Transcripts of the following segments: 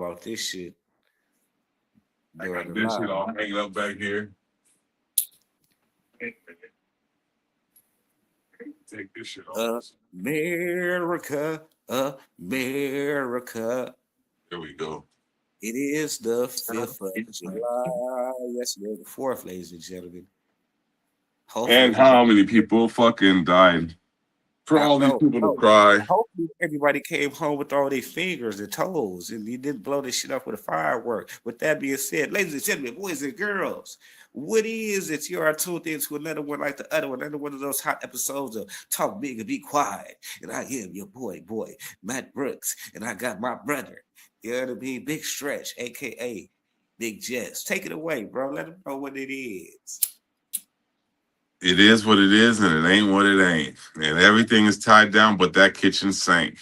about this shit I during got the this shit live. all hanging up back here. Take this shit off. America, America. There we go. It is the 5th of July. Yes, it is the 4th, ladies and gentlemen. Hopefully, And how many people fucking died for I all these know. people to No, cry? hopefully everybody came home with all their fingers and toes, and you didn't blow this shit up with a firework. With that being said, ladies and gentlemen, boys and girls, what is it? You are tuned into another one like the other one, another one of those hot episodes of Talk Big and Be Quiet. And I am your boy, Matt Brooks, and I got my brother, you know what I mean, Big Stretch, aka Big Jess. Take it away, bro. Let them know what it is. It is what it is, and it ain't what it ain't. And everything is tied down, but that kitchen sink.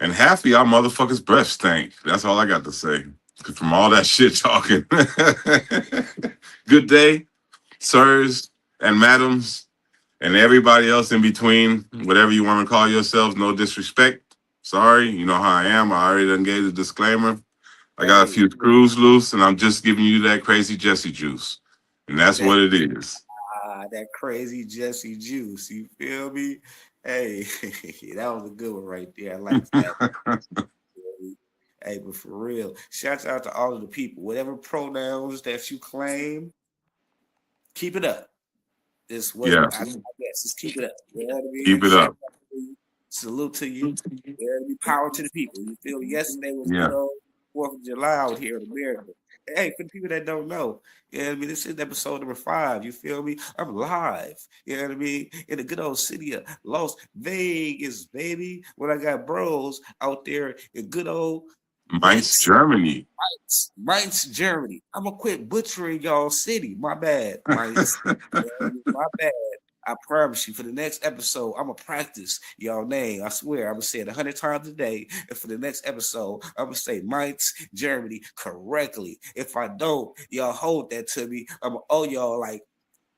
And half of y'all motherfuckers' breath stank. That's all I got to say. 'Cause from all that shit talking. Good day, sirs and madams, and everybody else in between, whatever you want to call yourselves. No disrespect. Sorry, you know how I am. I already done gave the disclaimer. I got a few screws loose, and I'm just giving you that crazy Jesse juice. And that's what it is. That crazy Jesse juice. You feel me? Hey, that was a good one right there. I like that. Hey, but for real, shouts out to all of the people. Whatever pronouns that you claim, keep it up. It's what Yeah. I guess. Just keep it up. You know what I mean? Keep it up. Salute to you. Power to the people. You feel me? Yesterday was Yeah. good old 4th of July out here in America. Hey, for the people that don't know, you know what I mean? This is episode number 5. You feel me? I'm live. You know what I mean? In the good old city of Las Vegas, baby. When I got bros out there in good old Mainz, Germany. Mainz, Germany. I'm gonna quit butchering y'all city. My bad, Mainz. My bad. I promise you, for the next episode, I'm gonna practice y'all name. I swear, I'm gonna say it 100 times a day. And for the next episode, I'm gonna say Mainz, Germany correctly. If I don't, y'all hold that to me. I'm gonna owe y'all like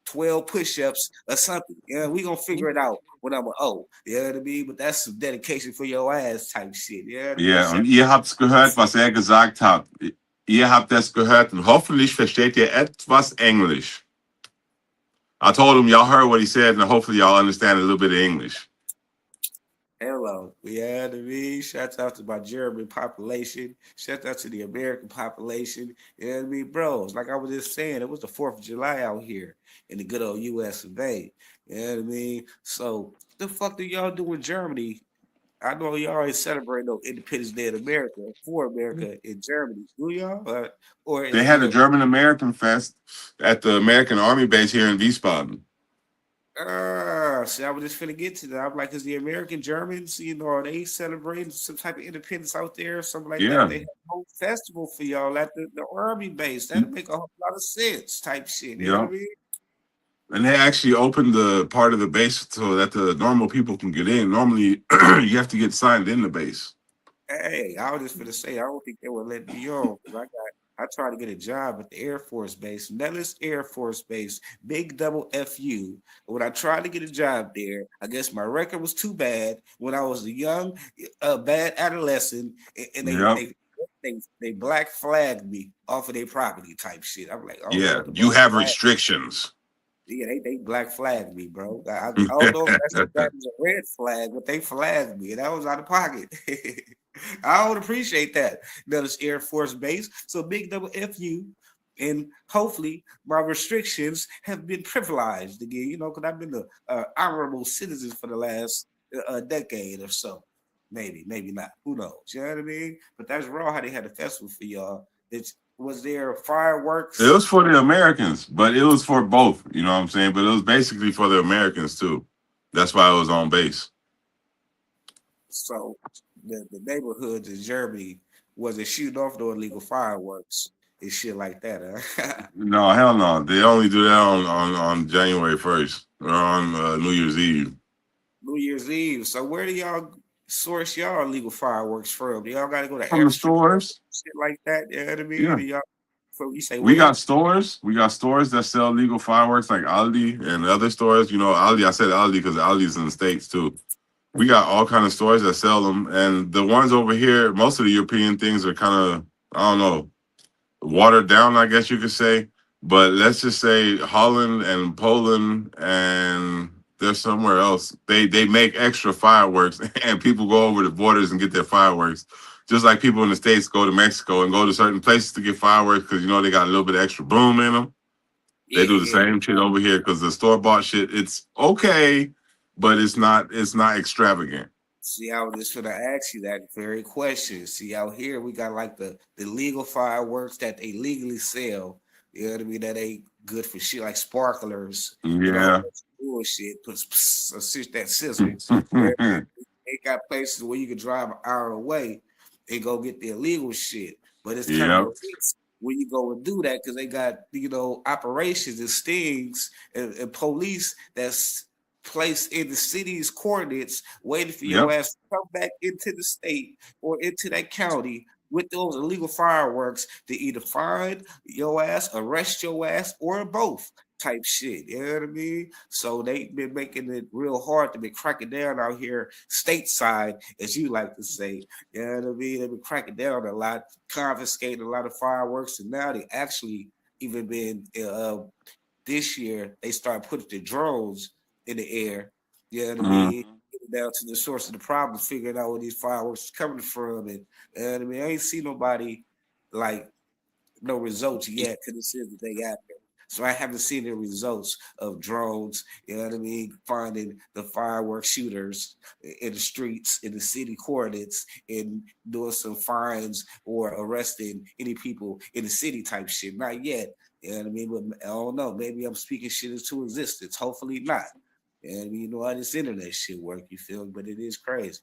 12 push-ups or something. Yeah, we gonna figure it out when I'm you know what I mean? But that's some dedication for your ass type shit. Yeah, Ja, und ihr habt's gehört, was er gesagt hat. Ihr habt das gehört und hoffentlich versteht ihr etwas Englisch. I told him y'all heard what he said, and hopefully y'all understand a little bit of English. Hello. Yeah, to me, shout out to my German population. Shout out to the American population. You know what I mean? Bros, like I was just saying, it was the 4th of July out here in the good old US of A. You know what I mean? So, the fuck do y'all do in Germany? I know y'all ain't celebrating no Independence Day in America for America in Germany. Do y'all? Or is They it had a German American Fest at the American Army base here in Wiesbaden. See, I was just finna get to that. I'm like, is the American Germans, you know, are they celebrating some type of independence out there, something like that? They have a whole festival for y'all at the army base. That'd make a whole lot of sense, type shit. You know what I mean? And they actually opened the part of the base so that the normal people can get in. Normally, you have to get signed in the base. Hey, I was just gonna say, I don't think they would let me on because I tried to get a job at the Air Force Base, Nellis Air Force Base, big double FU. When I tried to get a job there, I guess my record was too bad when I was a young, bad adolescent, and they black flagged me off of their property type shit. I'm like, yeah, you have restrictions. Yeah, they black flagged me, bro. I don't know if that was a red flag, but they flagged me, and that was out of pocket. I would appreciate that. Nellis Air Force Base. So big double FU. And hopefully my restrictions have been privileged again, you know, because I've been an honorable citizen for the last decade or so. Maybe not. Who knows? You know what I mean? But that's raw how they had a festival for y'all. Was there fireworks? It was for the Americans, but it was for both. You know what I'm saying? But it was basically for the Americans too. That's why it was on base. So the neighborhoods in Germany wasn't shooting off no illegal fireworks and shit like that. Huh? No, hell no. They only do that on January 1st or on New Year's Eve. New Year's Eve. So where do y'all source y'all illegal fireworks from? Do y'all got to go to from the stores, shit like that? You know what I mean? Yeah. Y'all, so you say we got stores. We got stores that sell legal fireworks like Aldi and other stores. You know, Aldi. I said Aldi because Aldi's in the States too. We got all kind of stores that sell them, and the ones over here, most of the European things are kind of I don't know, watered down, I guess you could say. But let's just say Holland and Poland and there's somewhere else. They make extra fireworks and people go over the borders and get their fireworks. Just like people in the States go to Mexico and go to certain places to get fireworks because they got a little bit of extra boom in them. They Yeah, do the yeah. same shit over here because the store bought shit, it's okay, but it's not extravagant. See, I was just gonna ask you that very question. See, out here we got like the legal fireworks that they legally sell. You know what I mean? That ain't good for shit, like sparklers and all Yeah. that bullshit. Puts that sizzle. Where they got places where you can drive an hour away and go get the illegal shit. But it's kind of a Yep. risk when you go and do that because they got operations and stings and police that's placed in the city's coordinates, waiting for your Yep. ass to come back into the state or into that county with those illegal fireworks to either find your ass, arrest your ass, or both type shit. You know what I mean? So they've been making it real hard to be cracking down out here stateside, as you like to say. You know what I mean? They've been cracking down a lot, confiscating a lot of fireworks, and now they actually even been this year they started putting the drones in the air. You know what I Mhm. mean? Getting down to the source of the problem, figuring out where these fireworks is coming from, and you know what I mean. I ain't seen nobody like no results yet because it says that they got there. So I haven't seen the results of drones, you know what I mean, finding the fireworks shooters in the streets, in the city coordinates, and doing some fines or arresting any people in the city type shit. Not yet. You know what I mean? But I don't know. Maybe I'm speaking shit into existence. Hopefully not. And you know how this internet shit work, you feel me? But it is crazy.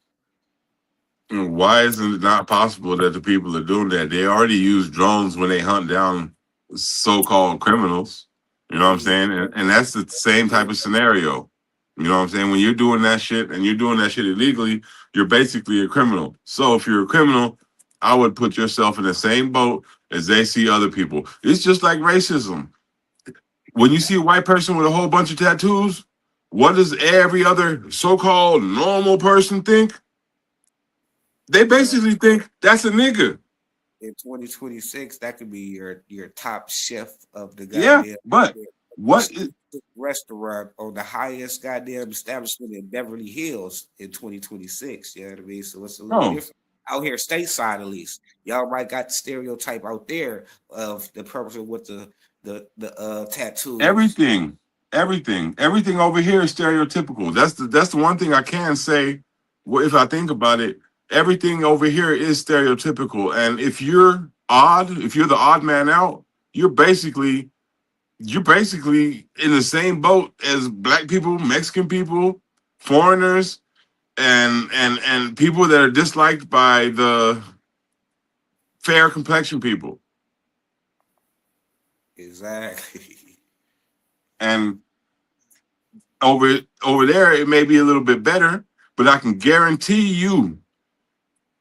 Why isn't it not possible that the people are doing that? They already use drones when they hunt down so-called criminals. You know what I'm Yeah, saying? And that's the same yeah, type of scenario. You know what I'm saying? When you're doing that shit and you're doing that shit illegally, you're basically a criminal. So if you're a criminal, I would put yourself in the same boat as they see other people. It's just like racism. When you see a white person with a whole bunch of tattoos, what does every other so-called normal person think? They yeah. basically think that's a nigga. In 2026, that could be your top chef of the Yeah, goddamn but what? restaurant or the highest goddamn establishment in Beverly Hills in 2026. You know what I mean? So it's a little No, different out here, stateside at least. Y'all might got the stereotype out there of the person with the tattoos. everything over here is stereotypical. That's the one thing I can say. Well, if I think about it, everything over here is stereotypical. And if you're odd, if you're the odd man out, you're basically you're basically in the same boat as black people, Mexican people, foreigners, and people that are disliked by the fair complexion people. Exactly. And over there, it may be a little bit better, but I can guarantee you,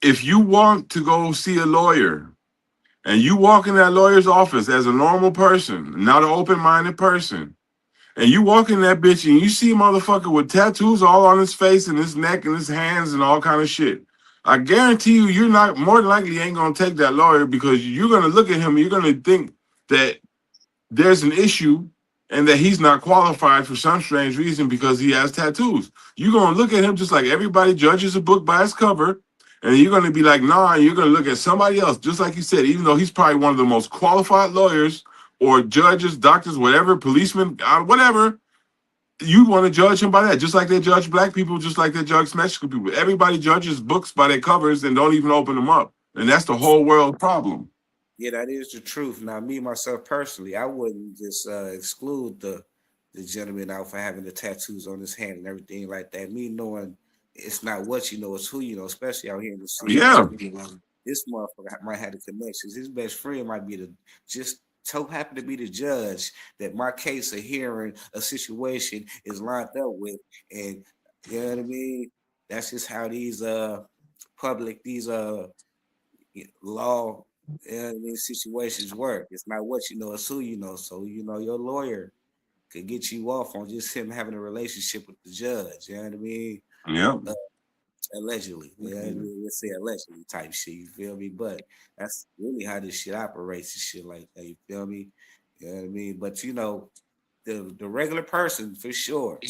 if you want to go see a lawyer and you walk in that lawyer's office as a normal person, not an open-minded person, and you walk in that bitch and you see a motherfucker with tattoos all on his face and his neck and his hands and all kind of shit. I guarantee you, you're not more than likely ain't gonna take that lawyer because you're gonna look at him and you're gonna think that there's an issue and that he's not qualified for some strange reason because he has tattoos. You're gonna look at him just like everybody judges a book by its cover, and you're gonna be like, nah, and you're gonna look at somebody else, just like you said, even though he's probably one of the most qualified lawyers or judges, doctors, whatever, policemen, whatever. You want to judge him by that, just like they judge black people, just like they judge Mexican people. Everybody judges books by their covers and don't even open them up, and that's the whole world problem. Yeah, that is the truth. Now, me myself personally, I wouldn't just exclude the gentleman out for having the tattoos on his hand and everything like that. Me knowing it's not what you know, it's who you know, especially out here in the city. Yeah, This motherfucker might have the connections. His best friend might be the just so happen to be the judge that my case of hearing a situation is lined up with, and you know what I mean. That's just how these these law and these situations work. It's not what you know, it's who you know. So you know your lawyer could get you off on just him having a relationship with the judge. You know what I mean? yeah. Uh, Allegedly. Yeah, let's say allegedly type shit, you feel me? But that's really how this shit operates and shit like that, you feel me? You know what I mean? But the regular person for sure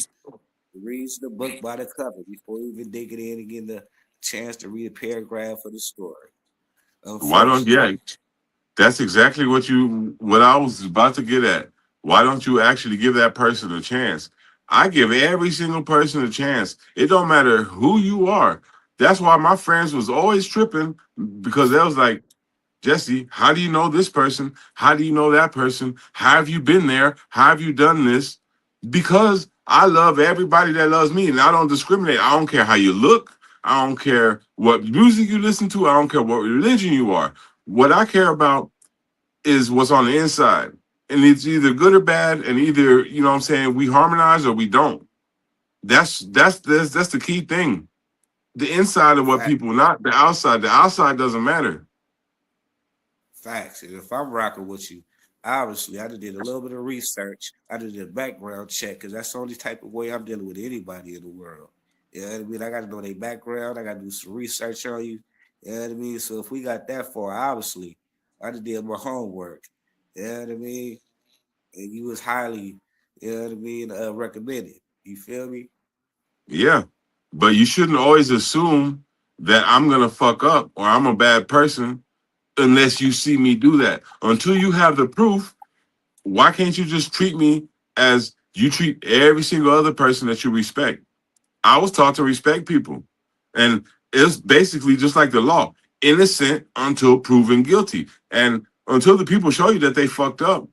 reads the book by the cover before even digging in and getting the chance to read a paragraph of the story. Why don't Unfortunately. yeah? That's exactly what I was about to get at. Why don't you actually give that person a chance? I give every single person a chance. It don't matter who you are. That's why my friends was always tripping because they was like, Jesse, how do you know this person? How do you know that person? How have you been there? How have you done this? Because I love everybody that loves me and I don't discriminate. I don't care how you look. I don't care what music you listen to. I don't care what religion you are. What I care about is what's on the inside. And it's either good or bad, and either, you know what I'm saying, we harmonize or we don't. That's the key thing. The inside of what Fact, people, not the outside. The outside doesn't matter. facts. And if I'm rocking with you, obviously I did a little bit of research. I did a background check because that's the only type of way I'm dealing with anybody in the world. You know what I mean? I got to know their background. I got to do some research on you. You know what I mean? So if we got that far, obviously I did my homework. You know what I mean? And you was highly, you know what I mean, recommended. You feel me? Yeah. But you shouldn't always assume that I'm gonna fuck up or I'm a bad person unless you see me do that. Until you have the proof, why can't you just treat me as you treat every single other person that you respect? I was taught to respect people. And it's basically just like the law, innocent until proven guilty. And until the people show you that they fucked up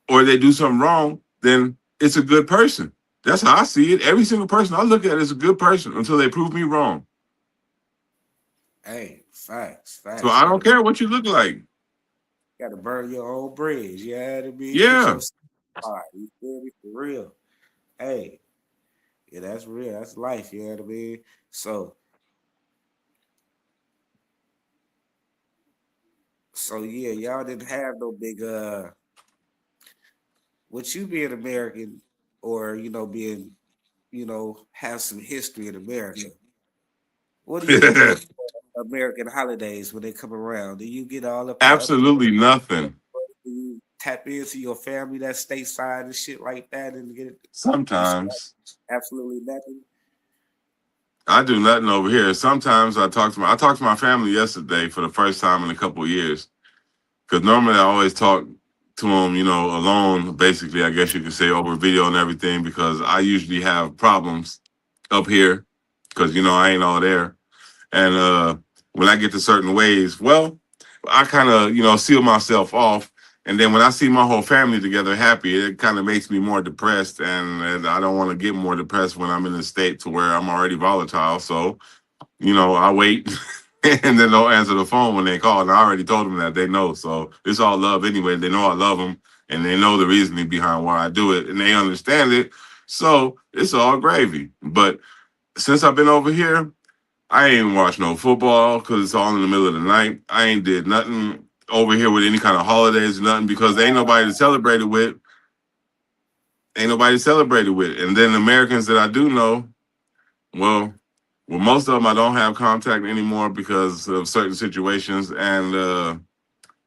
or they do something wrong, then it's a good person. That's how I see it. Every single person I look at is a good person until they prove me wrong. Hey, facts, So facts. I don't care what you look like. Gotta burn your own bridge. You know what I mean? Put Yeah, your spot. You feel me? For real. Hey, yeah, that's real. That's life. You know what I mean? So yeah, y'all didn't have no big with you being American or being, have some history in America. What do you do for American holidays when they come around? Do you get all up in absolutely nothing. do you tap into your family that's stateside and shit like that and get it? You say Sometimes absolutely nothing. I do nothing over here. Sometimes I talked to my family yesterday for the first time in a couple of years. Because normally I always talk to them, alone, basically, I guess you could say over video and everything, because I usually have problems up here because, I ain't all there. And when I get to certain ways, well, I kind of, seal myself off. And then when I see my whole family together happy, it kind of makes me more depressed. And I don't want to get more depressed when I'm in a state to where I'm already volatile. So I wait and then they'll answer the phone when they call. And I already told them that they know. So it's all love anyway. They know I love them and they know the reasoning behind why I do it and they understand it. So it's all gravy. But since I've been over here, I ain't watched no football because it's all in the middle of the night. I ain't did nothing over here with any kind of holidays or nothing because there ain't nobody to celebrate it with. Ain't nobody to celebrate it with. And then the Americans that I do know, well, most of them I don't have contact anymore because of certain situations, and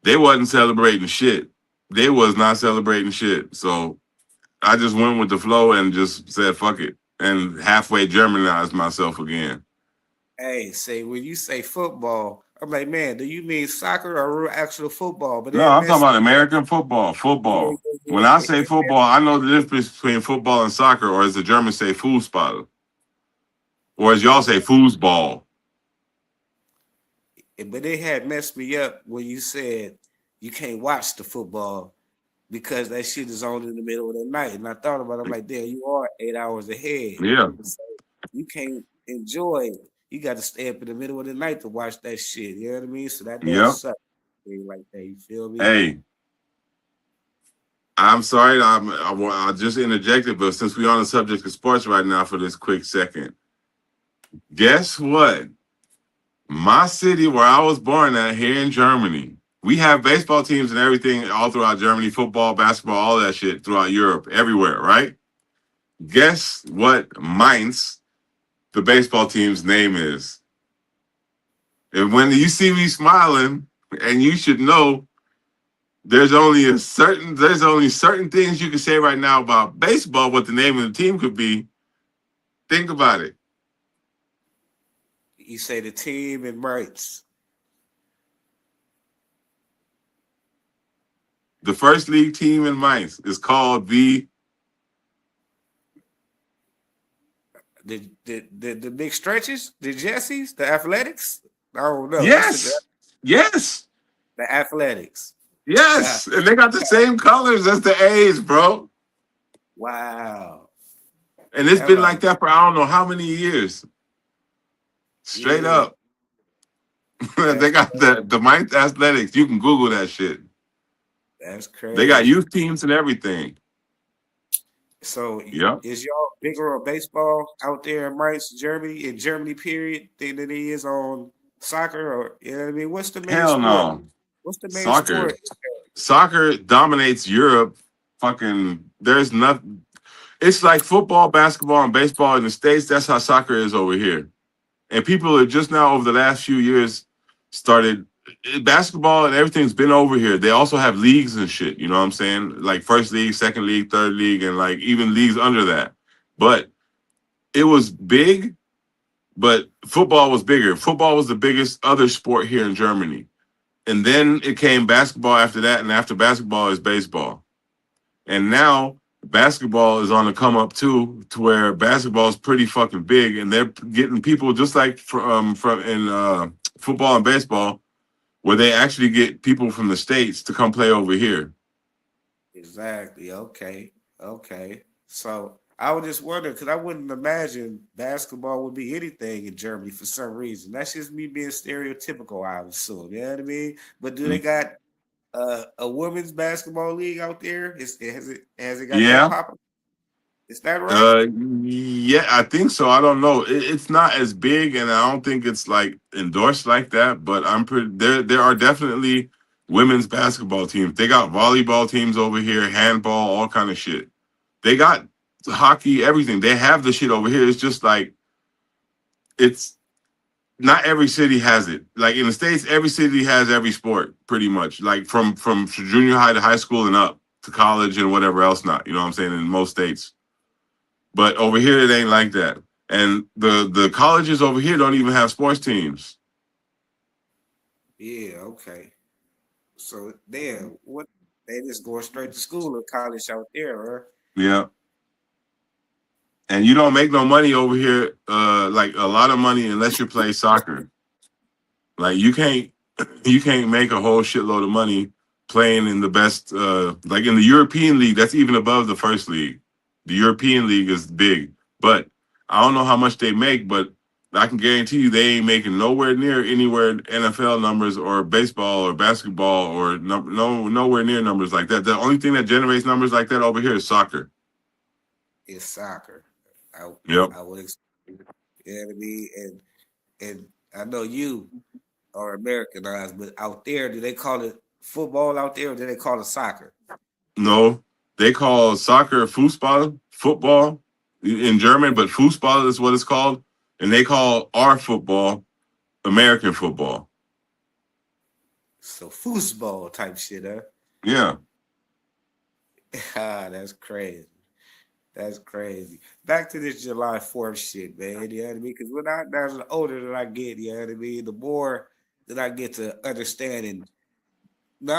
they wasn't celebrating shit. They was not celebrating shit. So I just went with the flow and just said fuck it, and halfway Germanized myself again. Hey, say when you say football, I'm like, man, do you mean soccer or real actual football? But No, that I'm talking mess, about American football. yeah, Football. yeah, When I yeah. say football, I know the difference between football and soccer, or as the Germans say, Fußball, or as y'all Yeah, say, foosball. but they had messed me up when you said you can't watch the football because that shit is on in the middle of the night. And I thought about it, I'm like, damn, you are 8 hours ahead. Yeah. So you can't enjoy it. You got to stay up in the middle of the night to watch that shit. You know what I mean? So that does Yep. suck. Thing like that. You feel me? Hey, I'm sorry. I just interjected, but since we're on the subject of sports right now for this quick second, guess what? My city where I was born at here in Germany, we have baseball teams and everything all throughout Germany, football, basketball, all that shit throughout Europe, everywhere, right? Guess what Mainz the baseball team's name is. And when you see me smiling, and you should know there's only certain things you can say right now about baseball, what the name of the team could be. Think about it. You say the team and rights. The first league team in Mainz is called the big stretches, the Jessies, the Athletics. I don't know. Yes. The Athletics. Yes. And they got the same colors as the A's, bro. Wow. And it's been like that for I don't know how many years. Straight up. They got the Mainz Athletics. You can Google that shit. That's crazy. They got youth teams and everything. So is y'all bigger on baseball out there in Mainz, Germany, in Germany, period, than it is on soccer? Or you know what I mean? What's the main sport? No. What's the main sport? Soccer dominates Europe. Fucking there's nothing. It's like football, basketball, and baseball in the States. That's how soccer is over here. And people are just now over the last few years started basketball and everything's been over here. They also have leagues and shit. You know what I'm saying? Like first league, second league, third league, and like even leagues under that. But it was big, but football was bigger. Football was the biggest other sport here in Germany. And then it came basketball after that. And after basketball is baseball. And now basketball is on the come up too, to where basketball is pretty fucking big, and they're getting people just like from in football and baseball, where they actually get people from the States to come play over here. Exactly. Okay. So I was just wondering because I wouldn't imagine basketball would be anything in Germany for some reason. That's just me being stereotypical, I would assume. You know what I mean? But do they got a women's basketball league out there? Has it got that popular? Is that right? Yeah, I think so. I don't know. It's not as big, and I don't think it's like endorsed like that. But I'm pretty. There are definitely women's basketball teams. They got volleyball teams over here, handball, all kind of shit. They got hockey, everything. They have the shit over here. It's just like it's not every city has it. Like in the States, every city has every sport pretty much. Like from junior high to high school and up to college and whatever else not. You know what I'm saying? In most states. But over here, it ain't like that. And the colleges over here don't even have sports teams. Yeah, okay. So damn, what they just going straight to school or college out there, huh? Yeah. And you don't make no money over here, like a lot of money unless you play soccer. Like you can't make a whole shitload of money playing in the best like in the European League, that's even above the first league. The European League is big, but I don't know how much they make, but I can guarantee you they ain't making nowhere near anywhere NFL numbers or baseball or basketball or nowhere near numbers like that. The only thing that generates numbers like that over here is soccer. It's soccer. I would expect, you know what I mean? And I know you are Americanized, but out there, do they call it football out there or do they call it soccer? No, they call soccer football in German, but Fußball is what it's called. And they call our football American football. So football type shit, huh? Yeah. That's crazy. That's crazy. Back to this July 4th shit, man. You know what I mean? Because as the older that I get, you know what I mean, the more that I get to understanding. No,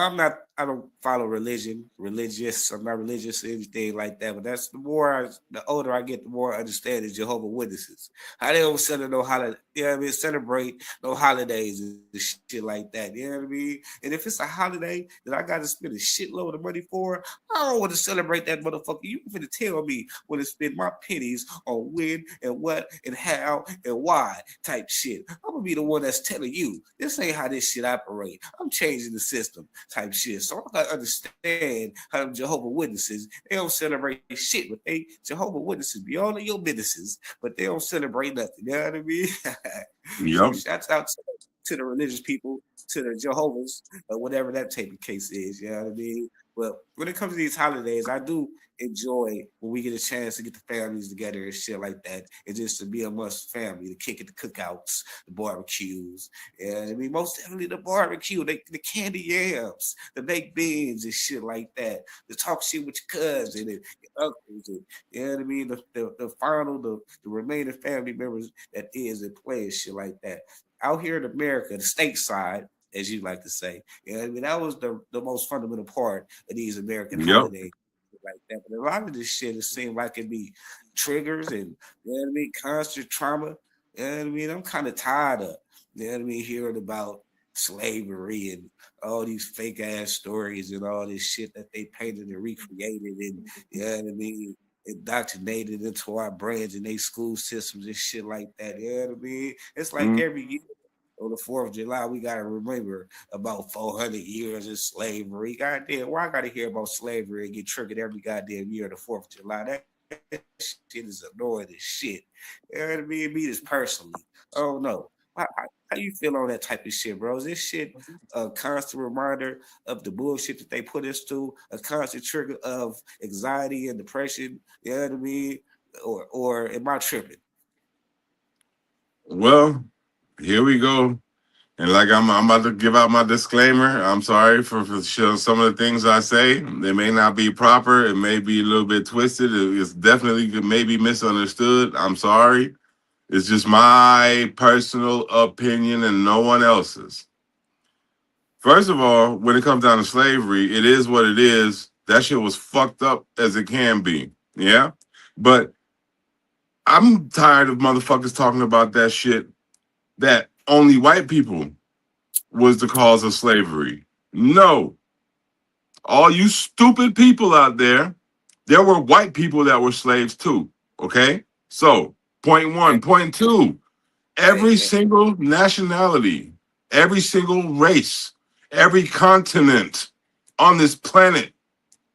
I don't follow religious. I'm not religious or anything like that. But that's the older I get, the more I understand is Jehovah Witnesses. How they don't celebrate no holiday, you know what I mean? Celebrate no holidays and shit like that. You know what I mean? And if it's a holiday that I got to spend a shitload of money for, I don't want to celebrate that motherfucker. You finna tell me when to spend my pennies on when and what and how and why type shit. I'm gonna be the one that's telling you this ain't how this shit operate. I'm changing the system type shit. So I gotta understand how Jehovah Witnesses, they don't celebrate shit, but they Jehovah Witnesses be all of your businesses, but they don't celebrate nothing. You know what I mean? Yep. So shouts out to the religious people to the Jehovah's or whatever that type of case is. You know what I mean? But when it comes to these holidays, I do enjoy when we get a chance to get the families together and shit like that, and just to be amongst family, to kick it, the cookouts, the barbecues. Yeah, I mean, most definitely the barbecue, the candy yams, the baked beans and shit like that. To talk shit with your cousin and your uncles, and you know what I mean. The remaining family members that is in play and shit like that. Out here in America, the stateside, as you like to say, you know what I mean. That was the most fundamental part of these American Yep. holidays like that. But a lot of this shit, it seems like it be triggers and you know what I mean, constant trauma. You know what I mean? I'm kind of tired of you know what I mean, hearing about slavery and all these fake ass stories and all this shit that they painted and recreated and you know what I mean, indoctrinated into our brains and they school systems and shit like that. You know what I mean? It's like Mm. every year on the 4th of July, we gotta remember about 400 years of slavery. Goddamn, why I gotta hear about slavery and get triggered every goddamn year on the 4th of July? That shit is annoying as shit. You know what I mean? Me this personally. Oh no. How you feel on that type of shit, bro? Is this shit a constant reminder of the bullshit that they put us through, a constant trigger of anxiety and depression? You know what I mean? Or am I tripping? Well, here we go. And like I'm about to give out my disclaimer. I'm sorry for some of the things I say. They may not be proper. It may be a little bit twisted. It's definitely maybe misunderstood. I'm sorry. It's just my personal opinion and no one else's. First of all, when it comes down to slavery, it is what it is. That shit was fucked up as it can be. Yeah. But I'm tired of motherfuckers talking about that shit that only white people was the cause of slavery. No. All you stupid people out there were white people that were slaves too. Okay? So, point Hey, one. Point two, hey, every hey, single nationality, every single race, every continent on this planet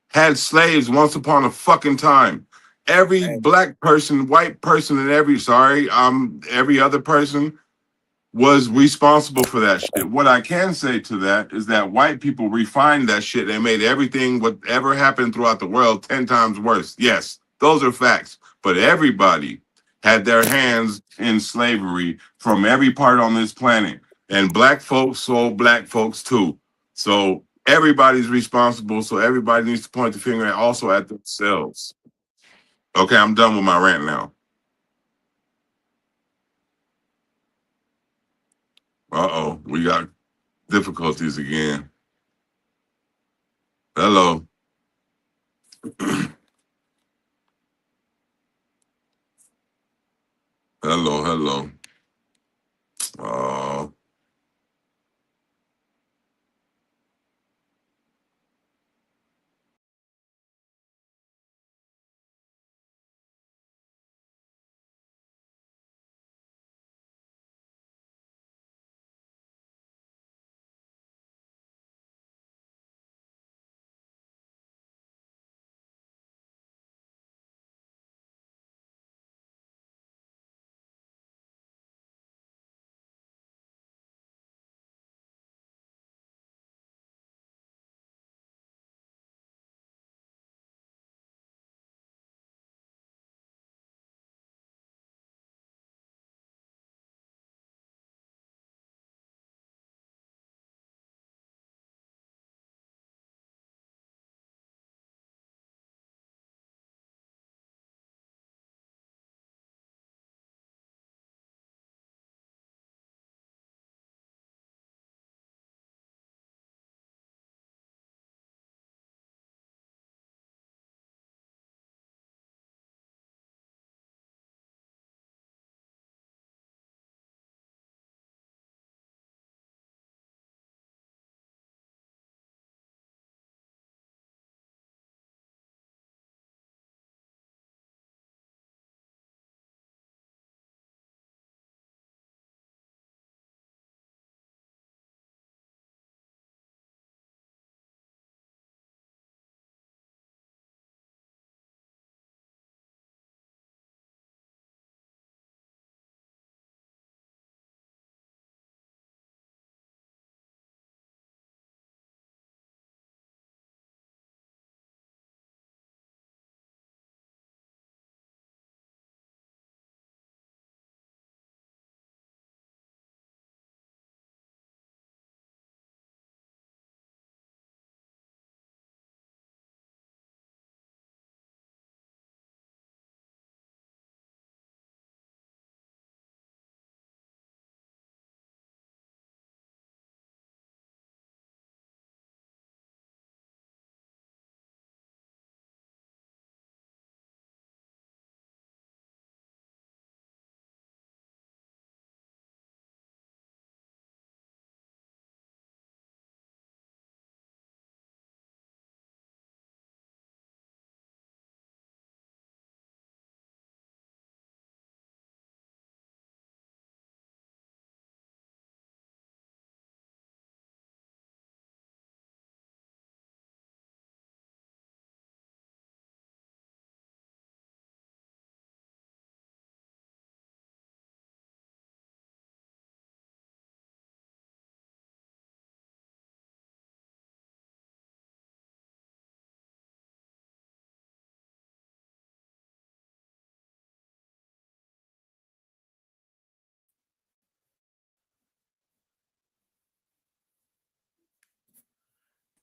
had slaves once upon a fucking time. Every hey, black person, white person, and every other person was responsible for that shit. What I can say to that is that white people refined that shit and made everything whatever happened throughout the world 10 times worse. Yes, those are facts. But everybody had their hands in slavery from every part on this planet. And black folks sold black folks too. So everybody's responsible. So everybody needs to point the finger at also at themselves. Okay, I'm done with my rant now. Uh-oh, we got difficulties again. Hello. Hello, hello. Oh,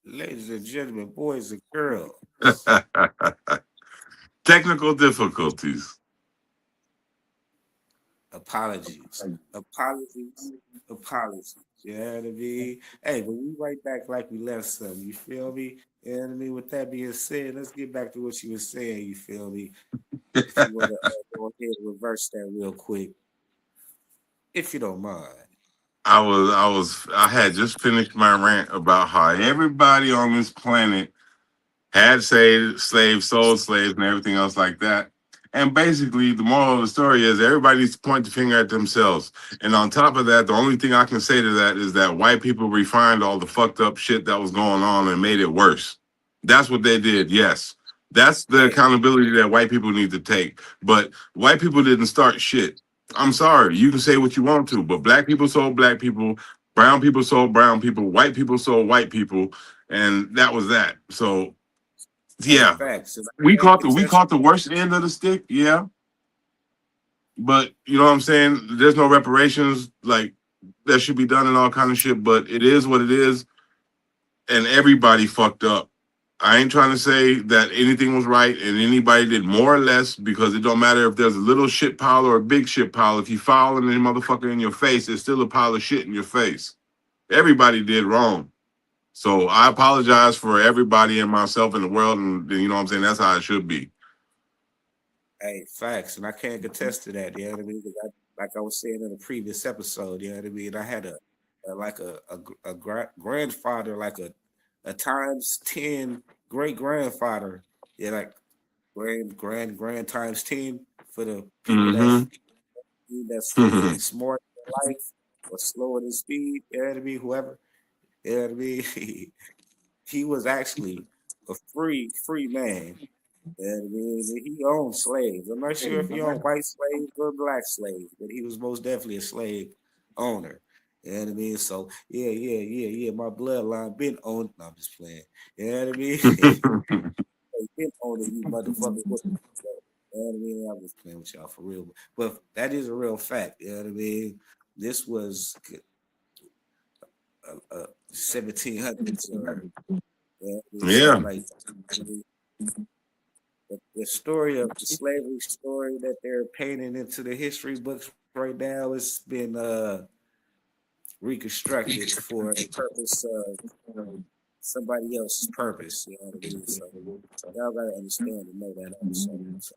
Ladies and gentlemen, boys and girls, Technical difficulties. apologies, apologies, apologies. You know what I mean? Hey, but we right back like we left some. You feel me? You know what I mean? With that being said, let's get back to what you were saying. You feel me? If you want to go ahead and reverse that real quick, if you don't mind. I had just finished my rant about how everybody on this planet had saved slaves, sold slaves, and everything else like that. And basically, the moral of the story is everybody needs to point the finger at themselves. And on top of that, the only thing I can say to that is that white people refined all the fucked up shit that was going on and made it worse. That's what they did, yes. That's the Hey, accountability that white people need to take. But white people didn't start shit. I'm sorry, you can say what you want to, but black people sold black people, brown people sold brown people, white people sold white people, and that was that. So hey, yeah, facts. And we I can't caught we contest. caught the worst end of the stick. Yeah, but you know what I'm saying. There's no reparations like that should be done and all kind of shit. But it is what it is, and everybody fucked up. I ain't trying to say that anything was right and anybody did more or less because it don't matter if there's a little shit pile or a big shit pile. If you foul in a motherfucker in your face, it's still a pile of shit in your face. Everybody did wrong. So I apologize for everybody and myself in the world, and you know what I'm saying. That's how it should be. Hey, facts, and I can't contest to that. You know what I mean? 'Cause like I was saying in a previous episode, you know what I mean. I had a grandfather, like a times 10 great grandfather. Yeah, like grand times 10 for the people Mm-hmm. that's getting smart in life or slower than speed. You know what I mean? Whoever. You know what I mean? He was actually a free man. And I mean, he owned slaves. I'm not sure if he owned white slaves or black slaves, but he was most definitely a slave owner. You know what I mean? So yeah. My bloodline been owned. No, I'm just playing. You know what I mean? They been owning you motherfuckers. You know what I mean? I'm just playing with y'all for real. But that is a real fact. You know what I mean? This was 1700s or you know, Yeah. something like that. The story of the slavery story that they're painting into the history books right now has been reconstructed for the purpose of somebody else's purpose. You know what I mean? So y'all gotta understand and know that also. So,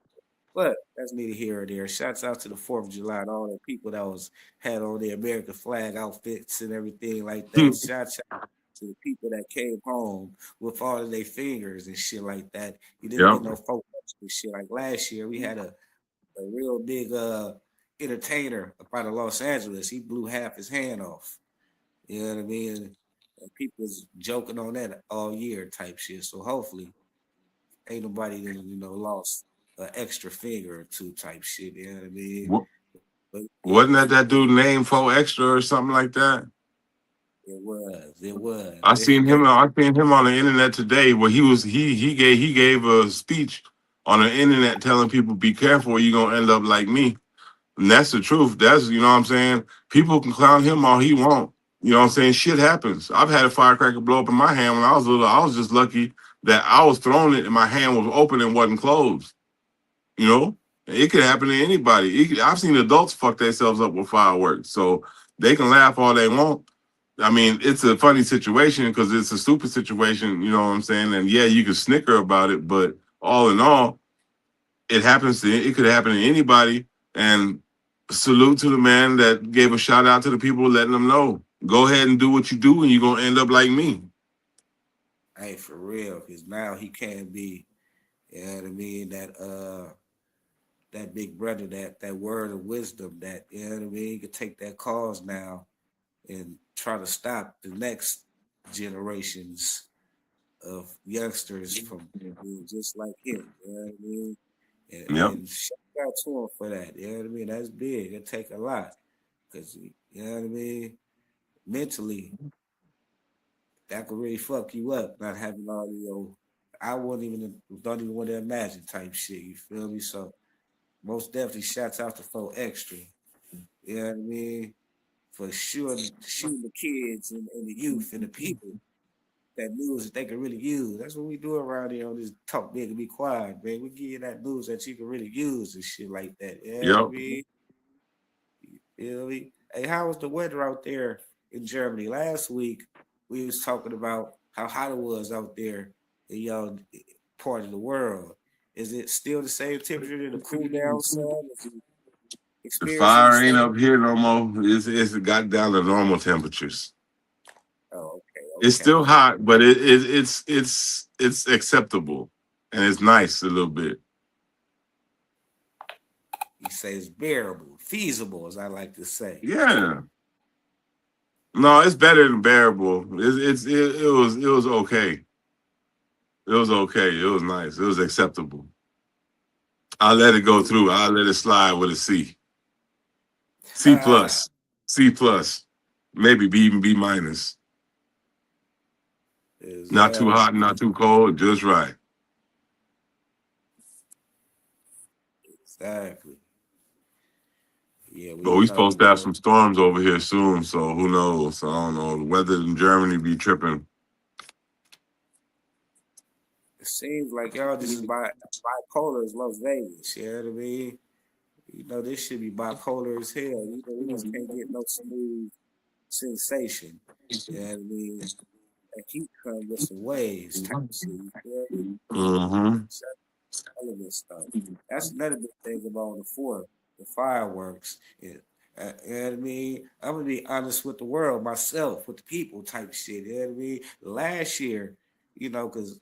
but that's neither here or there. Shouts out to the 4th of July and all the people that was had on their American flag outfits and everything like that. Shouts out to the people that came home with all of their fingers and shit like that. You didn't Yep. get no photos and shit. Like last year, we had a real big entertainer up out of Los Angeles. He blew half his hand off. You know what I mean? And people was joking on that all year type shit. So hopefully ain't nobody lost an extra finger or two type shit. You know what I mean? Wa- But yeah, Wasn't that dude named Fo Extra or something like that? it was. I seen him on the internet today where he gave a speech on the internet telling people be careful or you're gonna end up like me. And that's the truth. That's you know what I'm saying. People can clown him all he want. You know what I'm saying? Shit happens. I've had a firecracker blow up in my hand when I was little. I was just lucky that I was throwing it and my hand was open and wasn't closed. You know, it could happen to anybody. I've seen adults fuck themselves up with fireworks, so they can laugh all they want. I mean, it's a funny situation because it's a stupid situation. You know what I'm saying? And yeah, you can snicker about it, but all in all, it could happen to anybody. And salute to the man that gave a shout out to the people, letting them know, go ahead and do what you do, and you're gonna end up like me. Hey, for real, because now he can't be, you know what I mean, that big brother, that word of wisdom, that you know what I mean, he could take that cause now and try to stop the next generations of youngsters from being just like him. You know what I mean? Yep. And shout out to him for that. You know what I mean? That's big. It take a lot because you know what I mean. Mentally, that could really fuck you up not having all your. I wouldn't even don't even want to imagine type shit. You feel me? So most definitely, shouts out to Fo Extra. You know what I mean? For sure, shooting the kids and the youth and the people that news that they can really use. That's what we do around here on this talk big and be quiet, man. We give you that news that you can really use and shit like that. Yeah, I Yep. mean, you know, hey, how was the weather out there in Germany last week? We was talking about how hot it was out there in y'all part of the world. Is it still the same temperature in the cool down sun? Is you The experiencing the fire ain't same? up here no more. It's got down to normal temperatures. Oh, okay, It's okay. still hot, but it's acceptable and it's nice a little bit. You say it's bearable, feasible, as I like to say. Yeah. No, it's better than bearable. It was okay. It was okay. It was nice. It was acceptable. I let it go through. I let it slide with a C. C plus. C plus. Maybe B, even B minus. Not too hot, Exactly. not too cold, just right. Exactly. Yeah, we But we know, supposed to have man. some storms over here soon, so who knows? I don't know. The weather in Germany be tripping. It seems like y'all just bipolar as Las Vegas. You know what I mean? You know, this should be bipolar as hell. You know, we just can't get no smooth sensation. You know what I mean? That heat comes with some waves type shit. You feel me? Mm-hmm. All of this stuff. That's another big thing about the fourth, the fireworks. You know what I mean? I'm gonna be honest with the world, myself, with the people type shit. You know what I mean? Last year, you know, because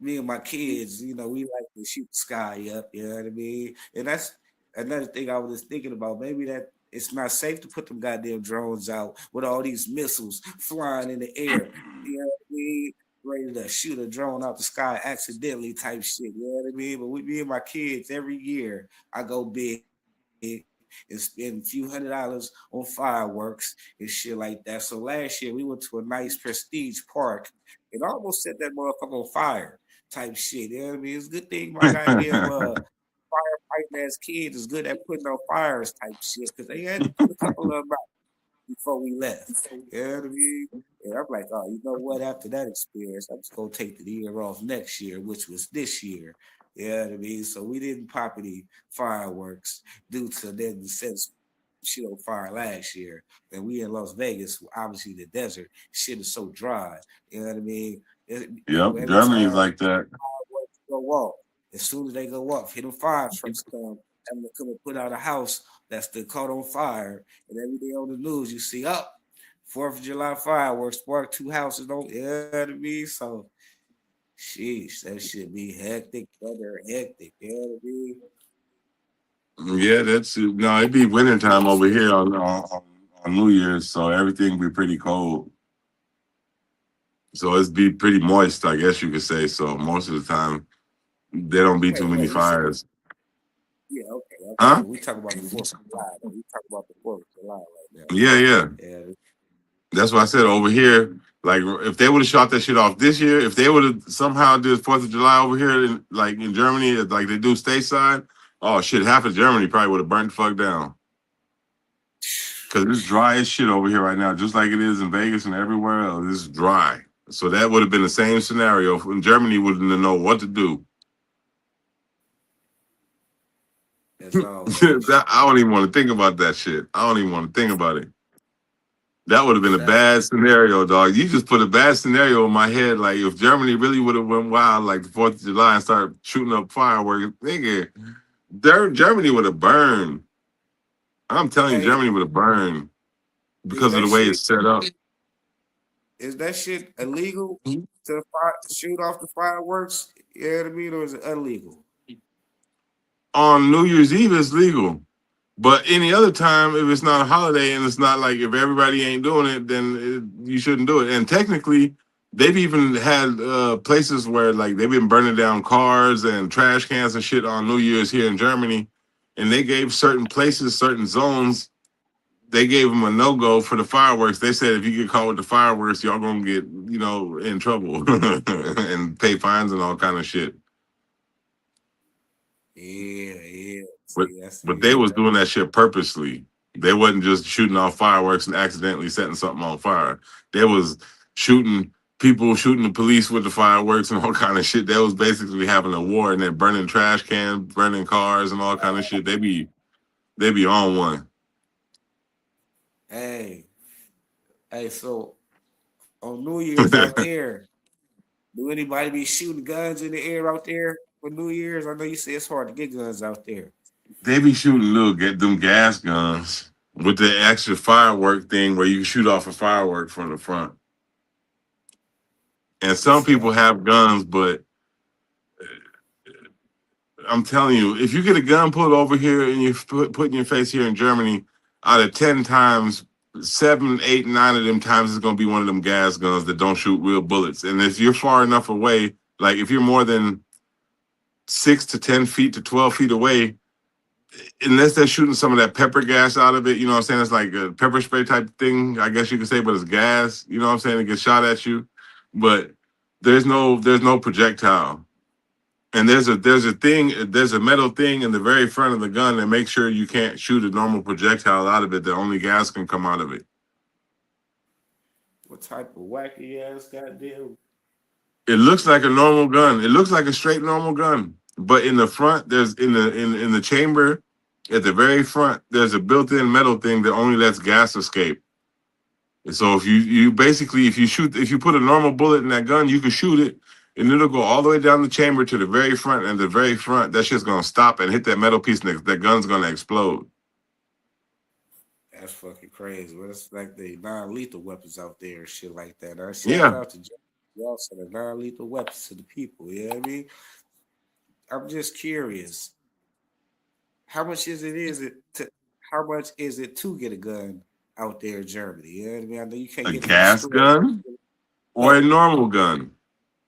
me and my kids, you know, we like to shoot the sky up, you know what I mean? And that's another thing I was thinking about. Maybe that it's not safe to put them goddamn drones out with all these missiles flying in the air. You know what I mean? Ready to shoot a drone out the sky accidentally type shit. You know what I mean? But with me and my kids, every year I go big and spend a few $100s on fireworks and shit like that. So last year we went to a nice prestige park and almost set that motherfucker on fire type shit. You know what I mean? It's a good thing my goddamn firefighting ass kids is good at putting out fires type shit because they had to put a couple of them out before we left. You know what I mean? And I'm like, oh, you know what? After that experience, I'm just gonna take the year off next year, which was this year. You know what I mean? So we didn't pop any fireworks due to then the sense shit on fire last year. And we in Las Vegas, obviously the desert, shit is so dry. You know what I mean? Yep, Every Germany's time like that. fireworks go off. As soon as they go off, hit them fire trucks come. I'm gonna come and put out a house that's been caught on fire. And every day on the news, you see up 4th of July fireworks spark two houses. Don't you know what I mean? So, sheesh, that should be hectic, brother. Hectic. You know what I mean? Yeah, that's no. It'd be wintertime over here on New Year's, so everything be pretty cold. So it's be pretty moist, I guess you could say. So most of the time, there don't be too many Wait. You said, fires. yeah, okay. Huh? But we talk about the 4th of July. Though. We talk about the 4th of July right now. Yeah, yeah. Yeah. That's why I said over here. Like if they would have shot that shit off this year, if they would have somehow did 4th of July over here, in Germany, like they do stateside, oh shit, half of Germany probably would have burnt the fuck down. Cause it's dry as shit over here right now, just like it is in Vegas and everywhere else. It's dry. So that would have been the same scenario. In Germany wouldn't know what to do. As always. I don't even want to think about that shit. I don't even want to think about it. That would have been a Exactly. bad scenario, dog. You just put a bad scenario in my head. Like if Germany really would have went wild, like the 4th of July, and started shooting up fireworks, nigga, Germany would have burned. I'm telling you, Hey, Germany would have burned is because of that the way shit it's set up. illegal to shoot off the fireworks? You know what I mean? Or is it illegal? On New Year's Eve, it's legal. But any other time, if it's not a holiday and it's not like if everybody ain't doing it, then you shouldn't do it. And technically, they've even had places where like they've been burning down cars and trash cans and shit on New Year's here in Germany, and they gave certain places, certain zones, they gave them a no go for the fireworks. They said if you get caught with the fireworks, y'all gonna get in trouble and pay fines and all kind of shit. Yeah. But See, that's but they yeah. was doing that shit purposely. They wasn't just shooting off fireworks and accidentally setting something on fire. They was shooting people shooting the police with the fireworks and all kind of shit. That was basically having a war, and they're burning trash cans, burning cars, and all kind of shit. They be on one. Hey, hey, so on New Year's out there, do anybody be shooting guns in the air out there for New Year's? I know you say it's hard to get guns out there. They be shooting get them gas guns with the extra firework thing where you can shoot off a firework from the front. And some See, people have guns, but I'm telling you, if you get a gun pulled over here and you put in your face here in Germany, out of 10 times, 7, 8, 9 of them times it's gonna be one of them gas guns that don't shoot real bullets. And if you're far enough away, like if you're more than 6 to 10 feet to 12 feet away, unless they're shooting some of that pepper gas out of it, you know what I'm saying? It's like a pepper spray type thing, I guess you could say, but it's gas, you know what I'm saying? It gets shot at you. But there's no projectile. And there's a metal thing in the very front of the gun that makes sure you can't shoot a normal projectile out of it, that only gas can come out of it. what type of wacky ass goddamn? It looks like a normal gun. It looks like a straight normal gun. But in the front, there's in the chamber at the very front, there's a built-in metal thing that only lets gas escape. And so if you basically if you put a normal bullet in that gun, you can shoot it and it'll go all the way down the chamber to the very front, and the very front, that shit's gonna stop and hit that metal piece, and that gun's gonna explode. That's fucking crazy. But it's like the non-lethal weapons out there and shit like that. Shout Yeah. out to y'all for the non-lethal weapons to the people. You know what I mean? I'm just curious. How much how much is it to get a gun out there in Germany? You know what I mean? I know you can't A get from the gas store gun a, or a normal gun?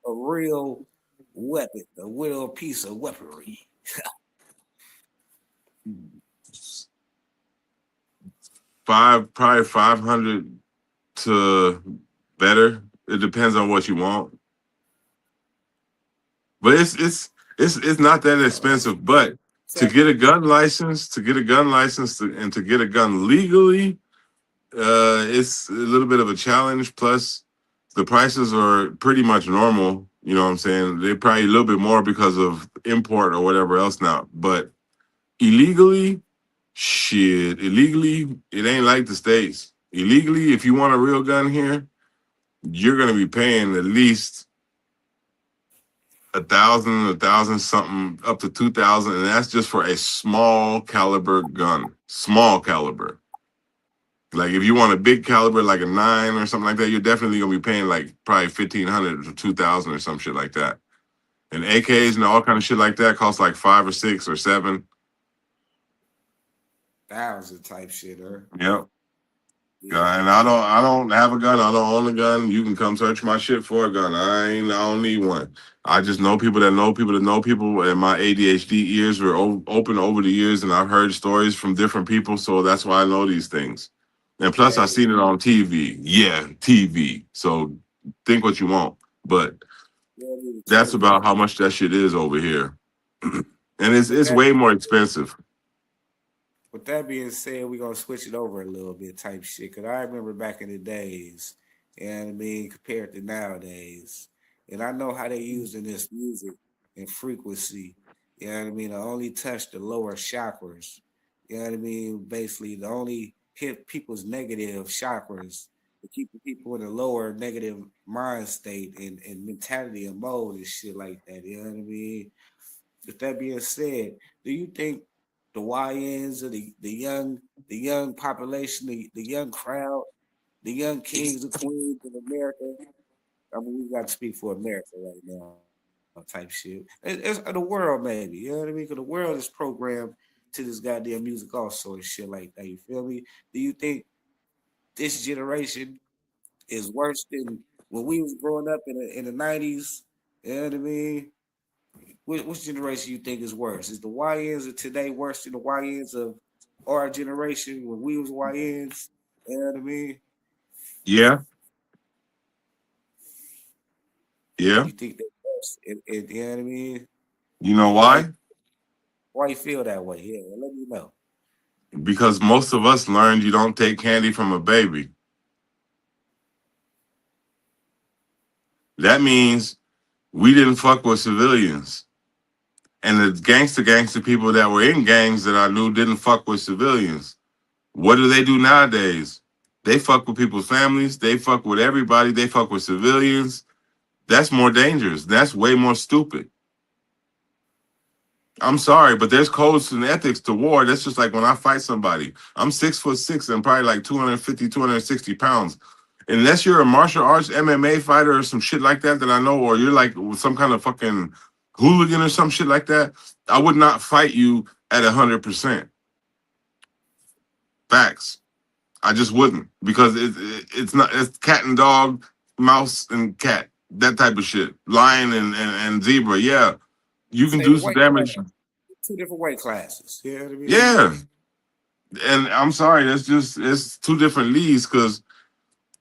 a real weapon, a real piece of weaponry. Probably 500 to better. It depends on what you want. But it's not that expensive. But to get a gun license, and to get a gun legally, it's a little bit of a challenge. Plus, the prices are pretty much normal. You know what I'm saying? They're probably a little bit more because of import or whatever else now. But illegally, illegally, it ain't like the States. Illegally, if you want a real gun here, you're gonna be paying at least 1,000 something, up to 2,000, and that's just for a small caliber gun. Small caliber. Like if you want a big caliber, like a 9 or something like that, you're definitely gonna be paying like probably 1,500 or 2,000 or some shit like that. And AKs and all kind of shit like that cost like 5 or 6 or 7. 1,000 type shit, huh? Yep. Yeah. And I don't have a gun. I don't own a gun. You can come search my shit for a gun. I don't need one. I just know people that know people that know people, and my ADHD ears were open over the years, and I've heard stories from different people, so that's why I know these things. And plus, I've seen it on TV. Yeah, TV. So think what you want, but that's about how much that shit is over here, and it's way more expensive. With that being said, we're gonna switch it over a little bit type shit. Cause I remember back in the days, you know what I mean, compared to nowadays. And I know how they using this music and frequency, you know what I mean, to only touch the lower chakras. You know what I mean? Basically, to only hit people's negative chakras, to keep the people in a lower negative mind state and mentality and mode and shit like that. You know what I mean? With that being said, do you think the YNs or the young population, the young crowd, the young kings and queens of America? I mean, we got to speak for America right now, type shit. It's the world, maybe. You know what I mean? Because the world is programmed to this goddamn music also and shit like that. You feel me? Do you think this generation is worse than when we was growing up in the 90s? You know what I mean? Which generation you think is worse? Is the YNs of today worse than the YNs of our generation when we was YNs? You know what I mean? Yeah. Yeah. You think they're worse? You know what I mean? You know why? Why you feel that way? Yeah, let me know. Because most of us learned you don't take candy from a baby. That means we didn't fuck with civilians. And the gangster people that were in gangs that I knew didn't fuck with civilians. What do they do nowadays? They fuck with people's families. They fuck with everybody. They fuck with civilians. That's more dangerous. That's way more stupid. I'm sorry, but there's codes and ethics to war. That's just like when I fight somebody. I'm 6'6" and probably like 250, 260 pounds. Unless you're a martial arts MMA fighter or some shit like that I know, or you're like some kind of fucking hooligan or some shit like that, I would not fight you at 100%. Facts. I just wouldn't, because it's not, it's cat and dog, mouse and cat, that type of shit. Lion and zebra. Yeah, you can Say do the some weight damage. class, 2 different weight classes. You know what I mean? Yeah. And I'm sorry, it's 2 different leagues, because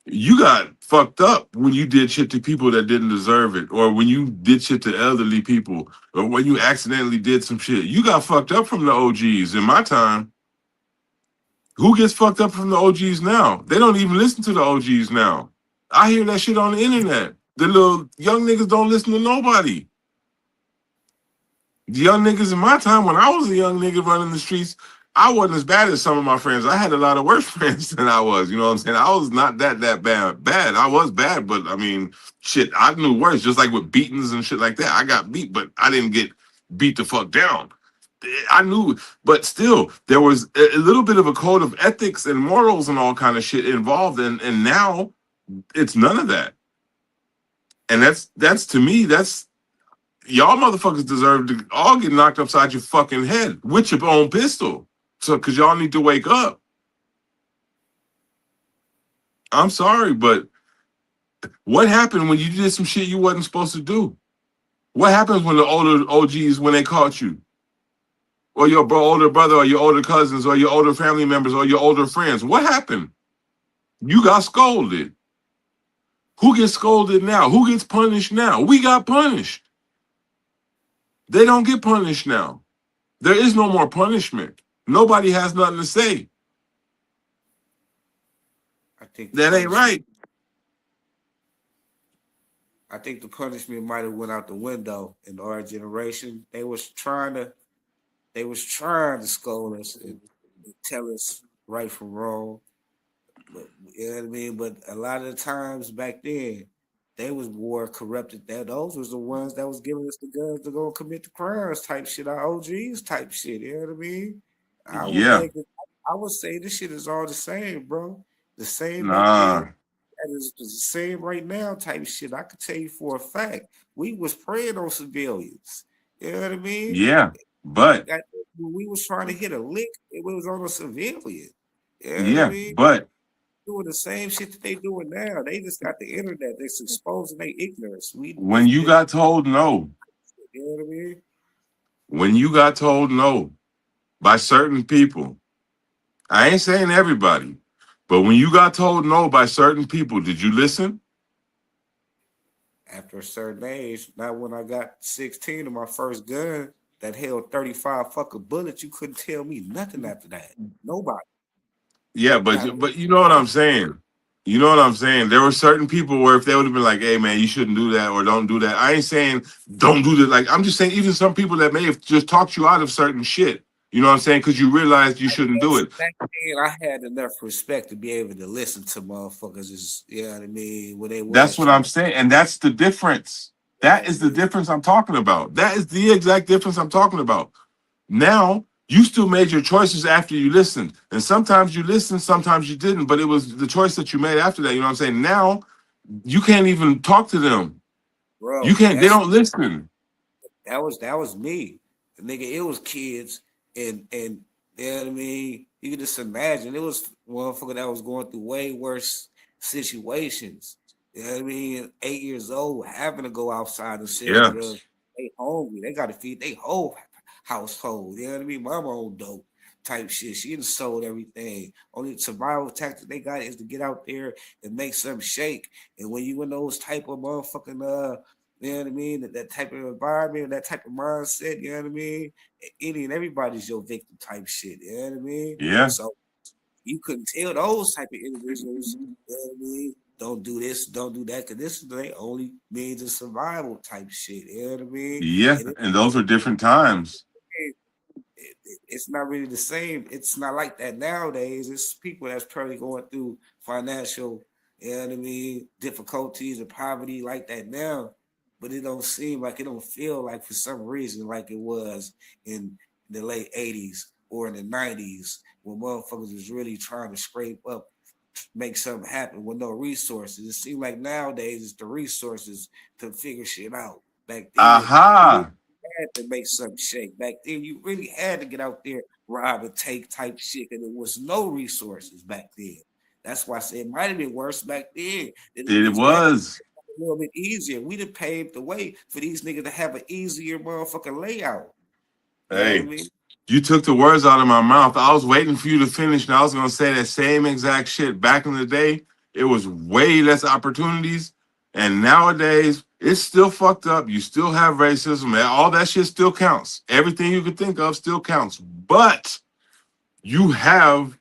you got fucked up when you did shit to people that didn't deserve it, or when you did shit to elderly people, or when you accidentally did some shit. You got fucked up from the OGs. In my time, who gets fucked up from the OGs now? They don't even listen to the OGs now. I hear that shit on the internet. The little young niggas don't listen to nobody. The young niggas in my time, when I was a young nigga running the streets, I wasn't as bad as some of my friends. I had a lot of worse friends than I was. You know what I'm saying? I was not that bad. Bad. I was bad, but I mean, shit, I knew worse. Just like with beatings and shit like that. I got beat, but I didn't get beat the fuck down. I knew, but still, there was a little bit of a code of ethics and morals and all kind of shit involved, and now it's none of that. And that's to me, that's y'all motherfuckers deserve to all get knocked upside your fucking head with your own pistol. So, because y'all need to wake up. I'm sorry, but what happened when you did some shit you wasn't supposed to do? What happens when the older OGs, when they caught you? Or your older brother, or your older cousins, or your older family members, or your older friends? What happened? You got scolded. Who gets scolded now? Who gets punished now? We got punished. They don't get punished now. There is no more punishment. Nobody has nothing to say. I think That ain't right. I think the punishment might have went out the window in our generation. They was trying to scold us and tell us right from wrong. But you know what I mean? But a lot of the times back then, they was more corrupted. That those was the ones that was giving us the guns to go commit the crimes type shit, our OGs type shit. You know what I mean? Yeah. I would say this shit is all the same, bro. The same back then, Nah. that is the same right now type shit. I could tell you for a fact. We was preying on civilians. You know what I mean? Yeah. But That, when we was trying to hit a lick, it was on a civilian. You know what I yeah. mean? But Doing the same shit that they doing now. They just got the internet. They're exposing their ignorance. when you got told no, You know what I mean? when you got told no by certain people, I ain't saying everybody, but when you got told no by certain people, did you listen? After a certain age, not when I got 16 of my first gun that held 35 fucking bullets, you couldn't tell me nothing after that. Nobody. Yeah, Not but you know what I'm saying. You know what I'm saying? There were certain people where if they would have been like, "Hey, man, you shouldn't do that," or "Don't do that," I ain't saying don't do that. Like I'm just saying, even some people that may have just talked you out of certain shit. You know what I'm saying? Because you realized you shouldn't do it. back then, I had enough respect to be able to listen to motherfuckers. You know what I mean? When they That's was what trying I'm to, saying, and that's the difference. you know That what I is the mean? difference I'm talking about. That is the exact difference I'm talking about. Now, you still made your choices after you listened. And sometimes you listened, sometimes you didn't, but it was the choice that you made after that. You know what I'm saying? Now, you can't even talk to them. You Bro, can't, they don't listen. that was me. Nigga, it was kids and you know what I mean? You can just imagine it was one motherfucker that was going through way worse situations. You know what I mean? 8 years old, having to go outside and sell Yeah. drugs. They hungry. They gotta feed their whole household. You know what I mean? Mama on dope type shit. She done sold everything. Only survival tactic they got is to get out there and make something shake. And when you in those type of motherfucking you know what I mean? That type of environment, that type of mindset, you know what I mean? Any and everybody's your victim type shit, you know what I mean? Yeah. So you couldn't tell those type of individuals, you know what I mean? don't do this, don't do that, because this is their only means of survival type shit. You know what I mean? Yeah, And and those were different times. it's not really the same. It's not like that nowadays. It's people that's probably going through financial, you know what I mean, difficulties and poverty like that now. But it don't seem like, it don't feel like for some reason like it was in the late 80s or in the 90s when motherfuckers was really trying to scrape up, make something happen with no resources. It seems like nowadays it's the resources to figure shit out. Back then, Aha. had to make something shake. Back then, you really had to get out there, rob and take type shit, and there was no resources back then. That's why I say it might have been worse back then than it It is now. was. A little bit easier. We'd have paved the way for these niggas to have an easier motherfucking layout. You know what I Hey, mean? you took the words out of my mouth. I was waiting for you to finish, and I was gonna say that same exact shit. Back in the day, it was way less opportunities, and nowadays it's still fucked up. You still have racism, and all that shit still counts. Everything you could think of still counts, but you have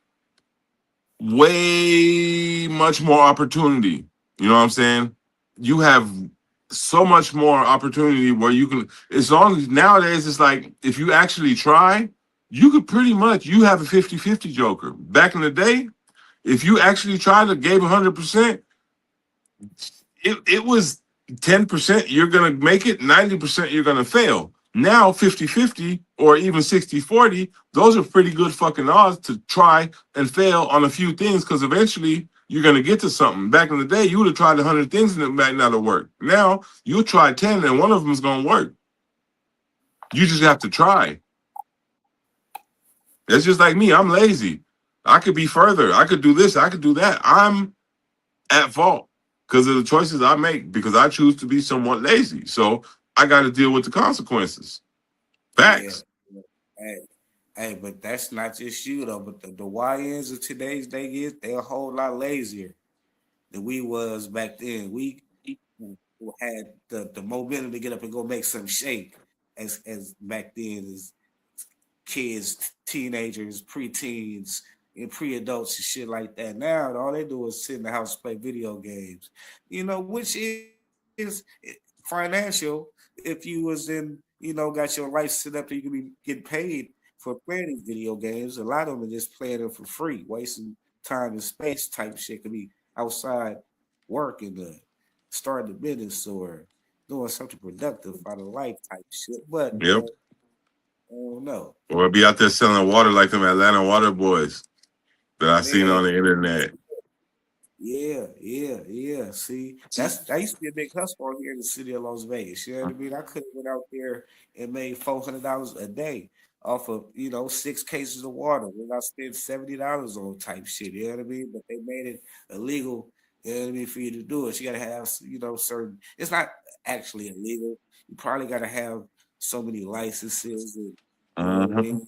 way much more opportunity. You know what I'm saying? You have so much more opportunity where you can, as long as nowadays it's like if you actually try, you could pretty much, you have a 50-50 joker. Back in the day, if you actually tried to gave 100%, it was 10% you're gonna make it, 90% you're gonna fail. Now 50-50 or even 60-40, those are pretty good fucking odds to try and fail on a few things because eventually you're gonna get to something. Back in the day, you would have tried 100 things and it might not have worked. Now you'll try 10 and one of them is gonna work. You just have to try. It's just like me. I'm lazy. I could be further. I could do this. I could do that. I'm at fault because of the choices I make because I choose to be somewhat lazy. So I got to deal with the consequences. Yeah. Facts. Hey, hey, but that's not just you though. But the YNs of today's day is they're a whole lot lazier than we was back then. We had the momentum to get up and go make some shake as back then as kids, teenagers, preteens, and pre-adults and shit like that. Now all they do is sit in the house and play video games. You know, which is financial if you was in, you know, got your life set up and you can be getting paid for playing these video games. A lot of them are just playing them for free, wasting time and space type shit. Could be outside working, starting a business or doing something productive out of life type shit. But Yep. I don't know. Or be out there selling water like them Atlanta water boys that I seen Man, on the internet. yeah. See, that used to be a big hustle here in the city of Las Vegas. You know what I mean? I could have went out there and made $400 a day off of, you know, 6 cases of water when I spent $70 on type shit. You know what I mean? But they made it illegal. You know what I mean? For you to do it, you got to have, you know, certain. It's not actually illegal. You probably got to have so many licenses and, you know what I Mhm. mean?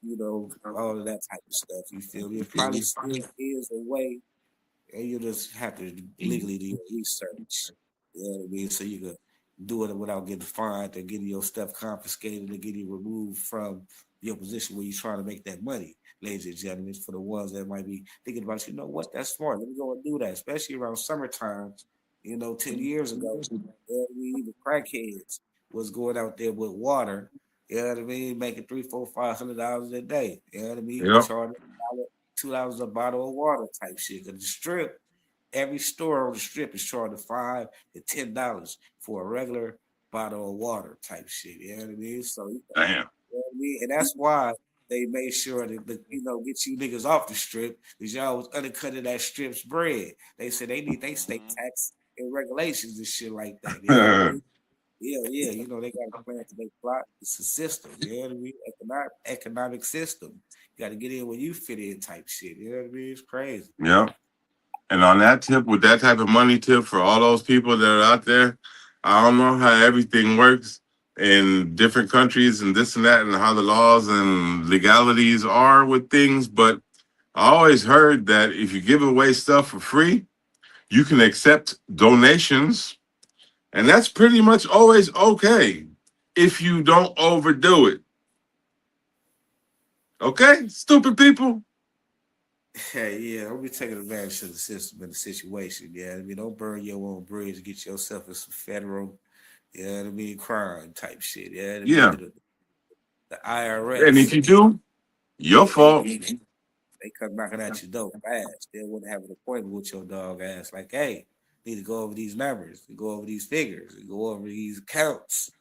You know, all of that type of stuff. You feel me? It probably still is a way, and you just have to legally do your research. You know what I mean? So you can do it without getting fined or getting your stuff confiscated or getting removed from your position where you're trying to make that money. Ladies and gentlemen, for the ones that might be thinking about, you know what, that's smart. Let me go and do that, especially around summertime. You know, 10 years ago, the crackheads was going out there with water. You know what I mean? Making $300, $400, $500 a day. You know what I mean? Yep. Charging $2 a bottle of water type shit. Cause the strip, every store on the strip is charging $5 to $10 for a regular bottle of water type shit. You know what I mean? So you Damn. know what I mean? And that's why they made sure you know, get you niggas off the strip because y'all was undercutting that strip's bread. They said they need they state tax and regulations and shit like that. You know what I mean? Yeah. You know, they got a plan to make plot. It's a system. You know what I mean? Economic system. You got to get in where you fit in type shit. You know what I mean? It's crazy. Yep. And on that tip, with that type of money tip for all those people that are out there, I don't know how everything works in different countries and this and that and how the laws and legalities are with things, but I always heard that if you give away stuff for free, you can accept donations, and that's pretty much always okay if you don't overdo it. Okay, stupid people. Hey, yeah, don't be taking advantage of the system and the situation. Yeah, I mean, don't burn your own bridge. Get yourself in some federal, yeah, I mean, crime type shit. Yeah, I mean, Yeah. the And if IRS, you do, your fault. they come knocking at your door fast. They want to have an appointment with your dog ass. Like, hey, need to go over these numbers, go over these figures, go over these accounts.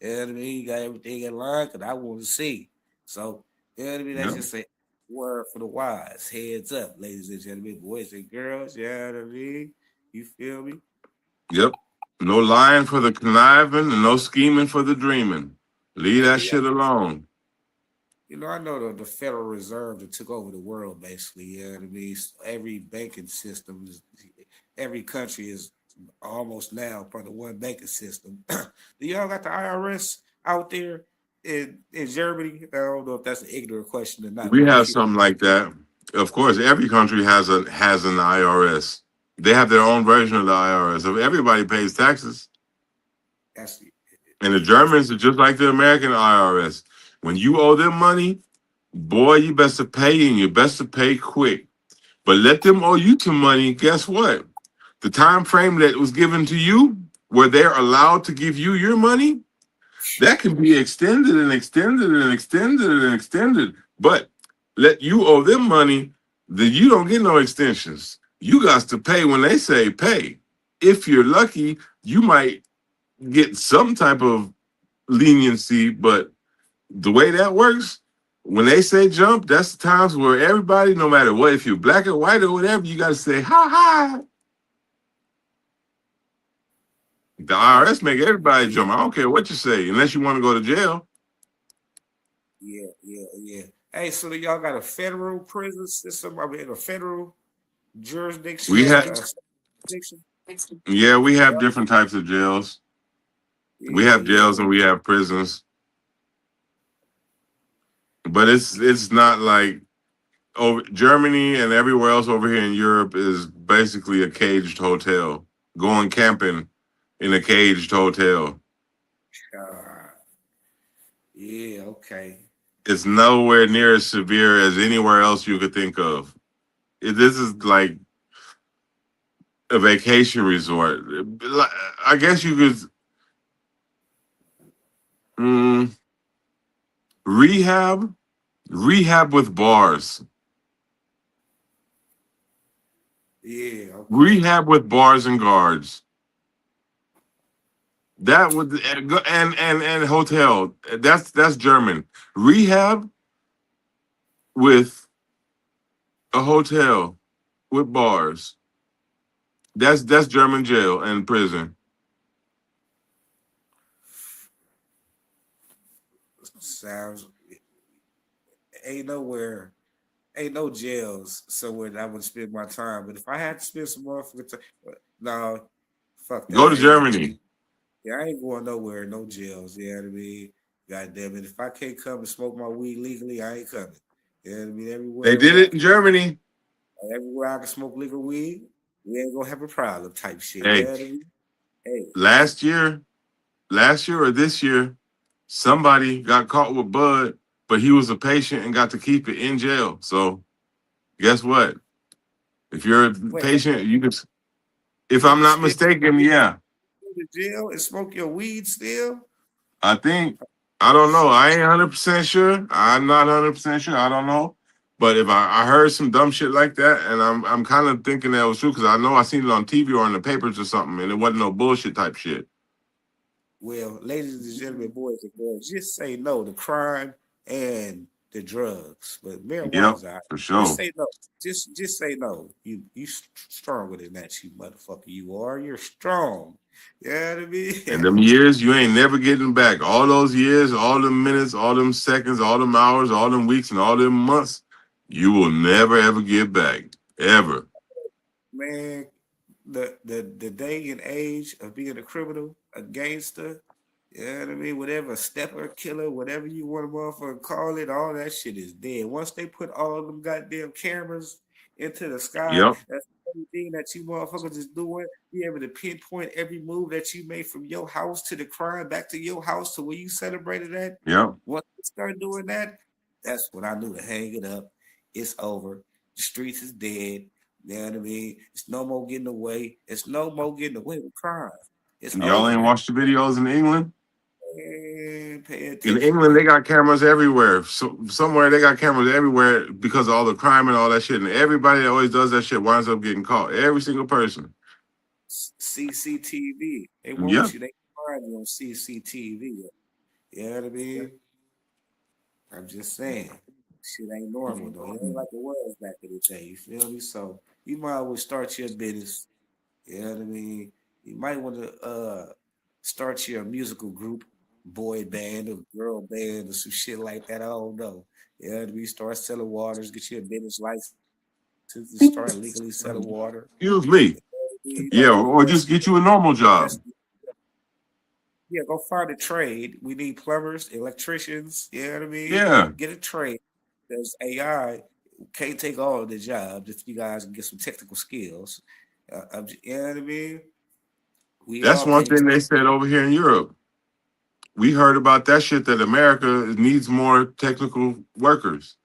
You know what I mean? You got everything in line because I want to see. So, you know what I mean? That's Yep. just a word for the wise. Heads up, ladies and gentlemen, boys and girls. You know what I mean? You feel me? Yep. No lying for the conniving and no scheming for the dreaming. Leave that Hey, shit alone. I know the Federal Reserve that took over the world, basically. You know what I mean? Every banking system, every country is almost now part of one banking system. Do y'all got the IRS out there in Germany? I don't know if that's an ignorant question or not, We but have if you something like that. Of course, every country has an IRS. They have their own version of the IRS. If everybody pays taxes, that's and the that's Germans are just like the American IRS. When you owe them money, boy, you best to pay and you best to pay quick. But let them owe you some money. Guess what? The time frame that was given to you, where they're allowed to give you your money, that can be extended and extended and extended and extended. But let you owe them money, then you don't get no extensions. You got to pay when they say pay. If you're lucky, you might get some type of leniency, but the way that works, when they say jump, that's the times where everybody, no matter what, if you're black or white or whatever, you got to say ha ha. The yeah, IRS make everybody yeah, jump. I don't care what you say, unless you want to go to jail. yeah. Hey, so do y'all got a federal prison system? I mean, a federal jurisdiction, We have, jurisdiction? yeah, we have different types of jails. We Yeah, have yeah. jails and we have prisons, but it's not like over Germany and everywhere else over here in Europe is basically a caged hotel. Going camping in a caged hotel. Uh, yeah, okay. It's nowhere near as severe as anywhere else you could think of. This is like a vacation resort. I guess you could mm, rehab with bars, Yeah, okay. rehab with bars and guards. That would and hotel. That's German. Rehab with a hotel with bars. That's German jail and prison. Sounds ain't nowhere, ain't no jails somewhere that I would spend my time. But if I had to spend some motherfucking time, no, fuck Go that. to I ain't, Germany. yeah, I ain't going nowhere, no jails. You know what I mean? God damn it. If I can't come and smoke my weed legally, I ain't coming. You know what I mean? They Everywhere did where it in Germany. everywhere I can smoke legal weed, we ain't gonna have a problem type shit. You Hey, know what I mean? Hey, last year, last year or this year, somebody got caught with bud, but he was a patient and got to keep it in jail. So guess what? If you're a wait, patient, you can. If you I'm can not still mistaken, yeah, go to jail and smoke your weed still? I think. I don't know. I ain't 100% sure. I'm not 100% sure. I don't know. But if I heard some dumb shit like that, and I'm kind of thinking that was true because I know I seen it on TV or in the papers or something, and it wasn't no bullshit type shit. Well, ladies and gentlemen, boys and girls, just say no to crime and the drugs. But Yep, marijuana's out. for Just sure. say no. Just say no. You stronger than that, you motherfucker. You are. You're strong. You know what I mean? And them years, you ain't never getting back. All those years, all them minutes, all them seconds, all them hours, all them weeks, and all them months, you will never ever get back. Ever. Man, the day and age of being a criminal, a gangster, you know what I mean? Whatever, stepper, killer, whatever you want to motherfucker call it, all that shit is dead. Once they put all them goddamn cameras into the sky, Yep. that's the only thing that you motherfuckers is doing. Be able to pinpoint every move that you made from your house to the crime, back to your house to where you celebrated at. Yep. Once they start doing that, that's when I knew to hang it up. It's over. The streets is dead. You know what I mean? It's no more getting away. It's no more getting away with crime. It's Y'all over ain't now. watched the videos in England? Pay In attention, England, man. they got cameras everywhere. So somewhere they got cameras everywhere because of all the crime and all that shit. And everybody that always does that shit winds up getting caught. Every single person. CCTV. They Yeah, want you. They find you on CCTV. You know what I mean? I'm just saying. Shit ain't normal though. It ain't like it was back in the day. You feel me? So you might as well start your business. You know what I mean? You might want to start your musical group, boy band or girl band or some shit like that. I don't know. You know what I mean? Start selling waters, get you a business license and start legally selling water. excuse me. You know, Yeah, or just get you a normal invest job. yeah, go find a trade. We need plumbers, electricians, you know what I mean? Yeah, Get a trade. Because AI can't take all of the jobs if you guys can get some technical skills. You know what I mean? We that's all one can't. thing they said over here in Europe. We heard about that shit that America needs more technical workers.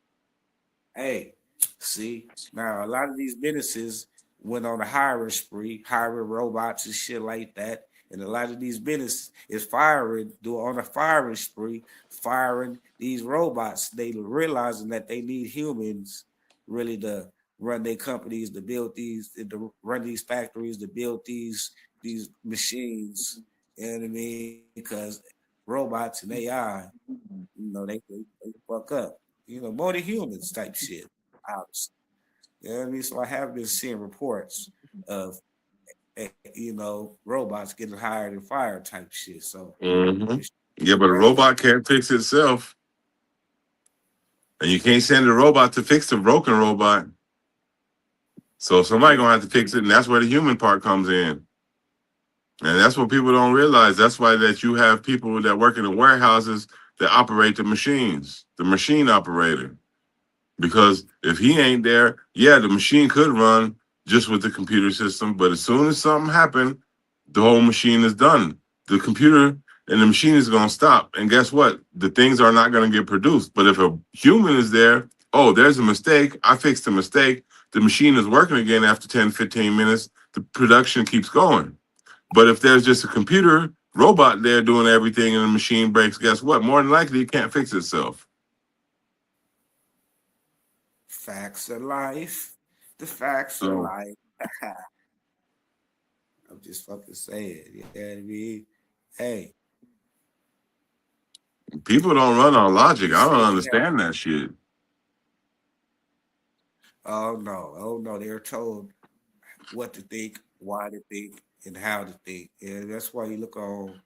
Hey, see, now a lot of these businesses went on a hiring spree, hiring robots and shit like that. And a lot of these businesses is doing on a firing spree, firing these robots. They realizing that they need humans really to run their companies, to build to run these factories, to build these machines. You know what I mean? Because robots and AI, they fuck up. More than humans type shit, obviously. You know what I mean? So I have been seeing reports of robots getting hired and fired type shit. So hmm it's Yeah, but a crazy. robot can't fix itself. And you can't send a robot to fix a broken robot. So somebody Yeah, gonna have to fix it, and that's where the human part comes in. And that's what people don't realize. That's why that you have people that work in the warehouses that operate the machines, the machine operator. Because if he ain't there, yeah, the machine could run just with the computer system, but as soon as something happened, the whole machine is done. The computer and the machine is going to stop. And guess what? The things are not going to get produced. But if a human is there, oh, there's a mistake. I fixed the mistake. The machine is working again after 10, 15 minutes. The production keeps going. But if there's just a computer robot there doing everything and the machine breaks, guess what? More than likely, it can't fix itself. facts of life. The facts of So life. I'm just fucking saying. You know what I mean? Hey, people don't run on logic. you I don't said you have. understand that shit. Oh no, oh no. They're told what to think, why to think, and how to think. And that's why you look on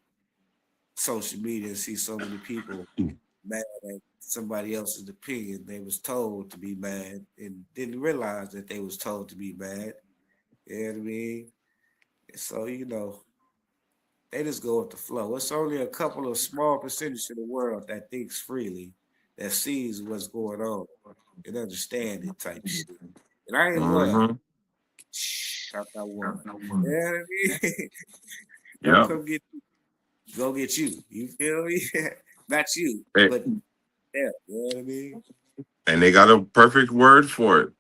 social media and see so many people mad at somebody else's opinion. They was told to be mad and didn't realize that they was told to be mad. You know what I mean? So they just go with the flow. It's only a couple of small percentage of the world that thinks freely, that sees what's going on and understand it type shit. And I ain't one. Mm-hmm. Shh, I'm not one. You know what I mean? Don't Yep. come get go get you. You feel me? Not you, And but them. You know what I mean? and they got a perfect word for it.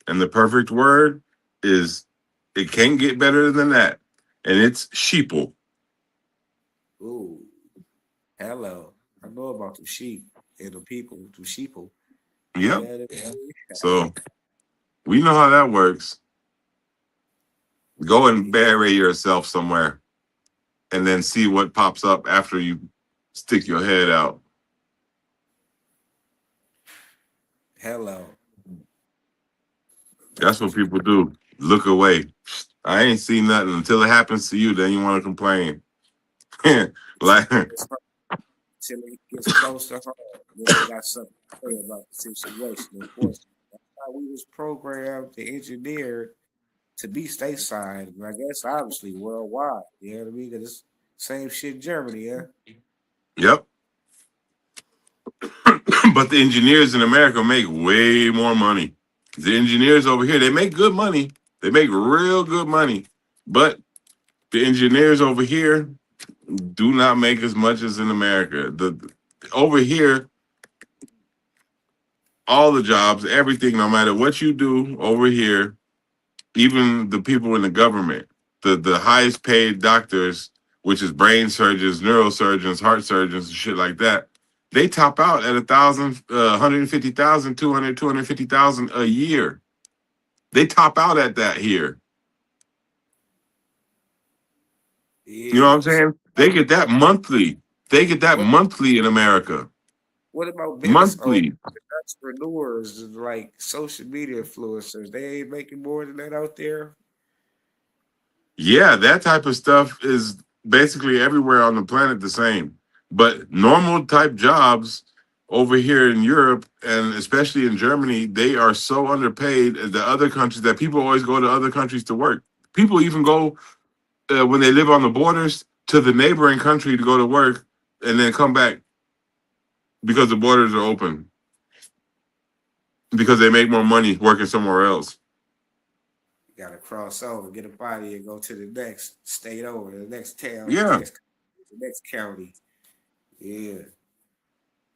And the perfect word is it can't get better than that. And it's sheeple. Ooh, hello. I know about the sheep and the people, the sheeple. Yep. Yeah, yeah. So we know how that works. Go and Yeah. bury yourself somewhere and then see what pops up after you stick your head out. Hello. That's That's what what you people do. Look away. I ain't seen nothing until it happens to you. Then you want to complain. Like, till it gets close to home. Then they got something to say about the situation. Unfortunately, that's how we was programmed to engineer to be stateside, and I guess obviously worldwide. You know what I mean? 'Cause it's same shit in Germany, yeah. yep. But the engineers in America make way more money. The engineers over here, they make good money. They make real good money. But the engineers over here do not make as much as in America. The over here, all the jobs, everything, no matter what you do over here, even the people in the government, the highest paid doctors, which is brain surgeons, neurosurgeons, heart surgeons, and shit like that, they top out at 1,000, 150,000, 200, 250,000 a year. They top out at that here. You know what I'm Yeah. So saying? They get that monthly. They get that what monthly in America. what about business owners, Monthly. entrepreneurs, like social media influencers? They ain't making more than that out there. Yeah, that type of stuff is basically everywhere on the planet the same. But normal type jobs over here in Europe and especially in Germany, they are so underpaid at the other countries that people always go to other countries to work. People even go when they live on the borders to the neighboring country to go to work and then come back because the borders are open because they make more money working somewhere else. You gotta cross over, get a body, and go to the next state over, the next town, Yeah, the next county. Yeah.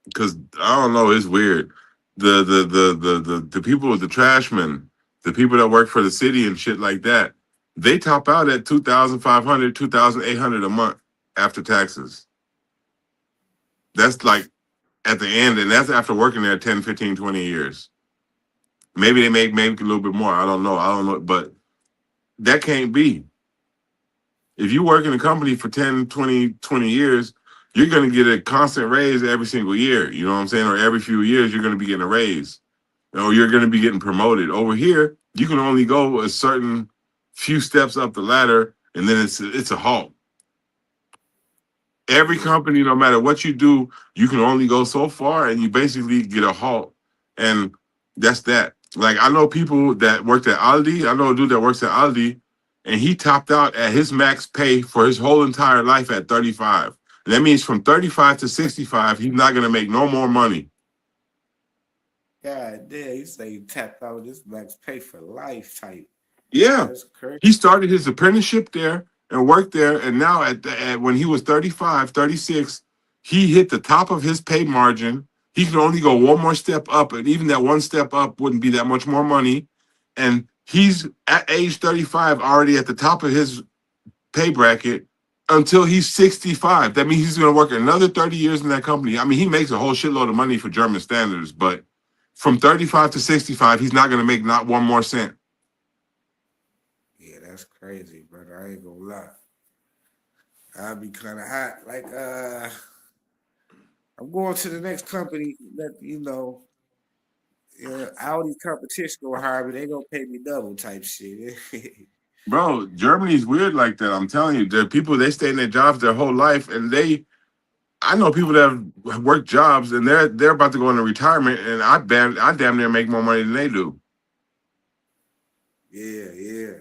because I don't know, it's weird. The people, the trashmen, the people that work for the city and shit like that, they top out at 2,500, 2,800 a month after taxes. That's like at the end, and that's after working there 10, 15, 20 years. Maybe they make maybe a little bit more. I don't know. I don't know, but that can't be. If you work in a company for 10, 20 years, you're going to get a constant raise every single year. You know what I'm saying? Or every few years, you're going to be getting a raise. Or you're going to be getting promoted. Over here, you can only go a certain few steps up the ladder, and then it's a halt. Every Yeah. company, no matter what you do, you can only go so far, and you basically get a halt. And that's that. Like I know people that worked at Aldi. I know a dude that works at Aldi, and he topped out at his max pay for his whole entire life at 35. And that means from 35 to 65, he's not gonna make no more money. God damn, you say you tapped out this max pay for life type. Yeah, That's crazy. he started his apprenticeship there and worked there, and now at when he was 35, 36, he hit the top of his pay margin. He can only go one more step up, and even that one step up wouldn't be that much more money. And he's at age 35 already at the top of his pay bracket until he's 65. That means he's going to work another 30 years in that company. I mean, he makes a whole shitload of money for German standards, but from 35 to 65, he's not going to make not one more cent. Yeah, that's crazy, brother. I ain't gonna lie. I'd be kind of hot. Like, I'm going to the next company that Audi competition gonna hire me. They gonna pay me double type shit. Bro, Germany's weird like that. I'm telling you, there are people they stay in their jobs their whole life, and I know people that have worked jobs and they're about to go into retirement, and I damn near make more money than they do. Yeah, yeah.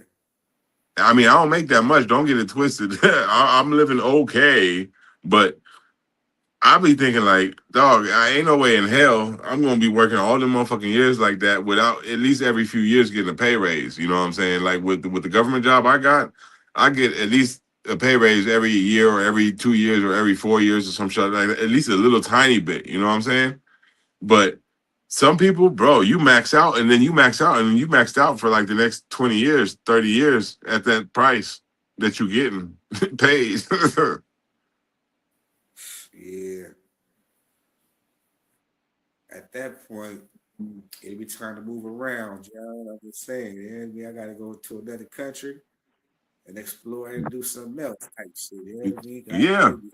I mean, I don't make that much. Don't get it twisted. I'm living okay, but I be thinking like, dog, I ain't no way in hell I'm gonna be working all the motherfucking years like that without at least every few years getting a pay raise. You know what I'm saying? Like with the government job I got, I get at least a pay raise every year or every 2 years or every 4 years or some shit like that. At least a little tiny bit. You know what I'm saying? But some people, bro, you max out and then you max out and then you maxed out for like the next 20 years, 30 years at that price that you getting paid. Yeah. At that point, it'd be time to move around, John. I'm just saying, yeah, I gotta go to another country and explore and do something else type shit. You know what I mean? I Yeah. can't be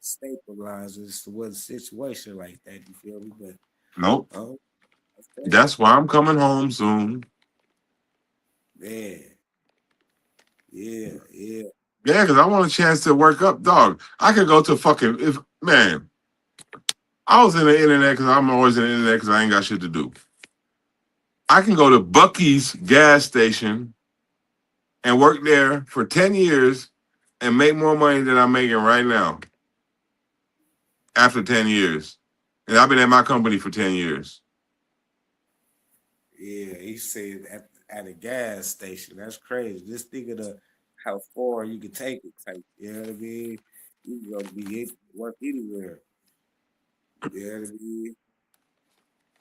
stabilized into one situation like that. You feel me? But Nope. oh, okay, That's why I'm coming home soon. man, yeah, yeah, Yeah, because I want a chance to work up, dog. I could go to fucking if man. I was in the internet because I'm always in the internet because I ain't got shit to do. I can go to Bucky's gas station and work there for 10 years and make more money than I'm making right now after 10 years. And I've been at my company for 10 years. yeah. He said at a gas station. That's crazy. Just think of how far you can take it. Type. You know what I mean? You can go work anywhere. You know what I mean?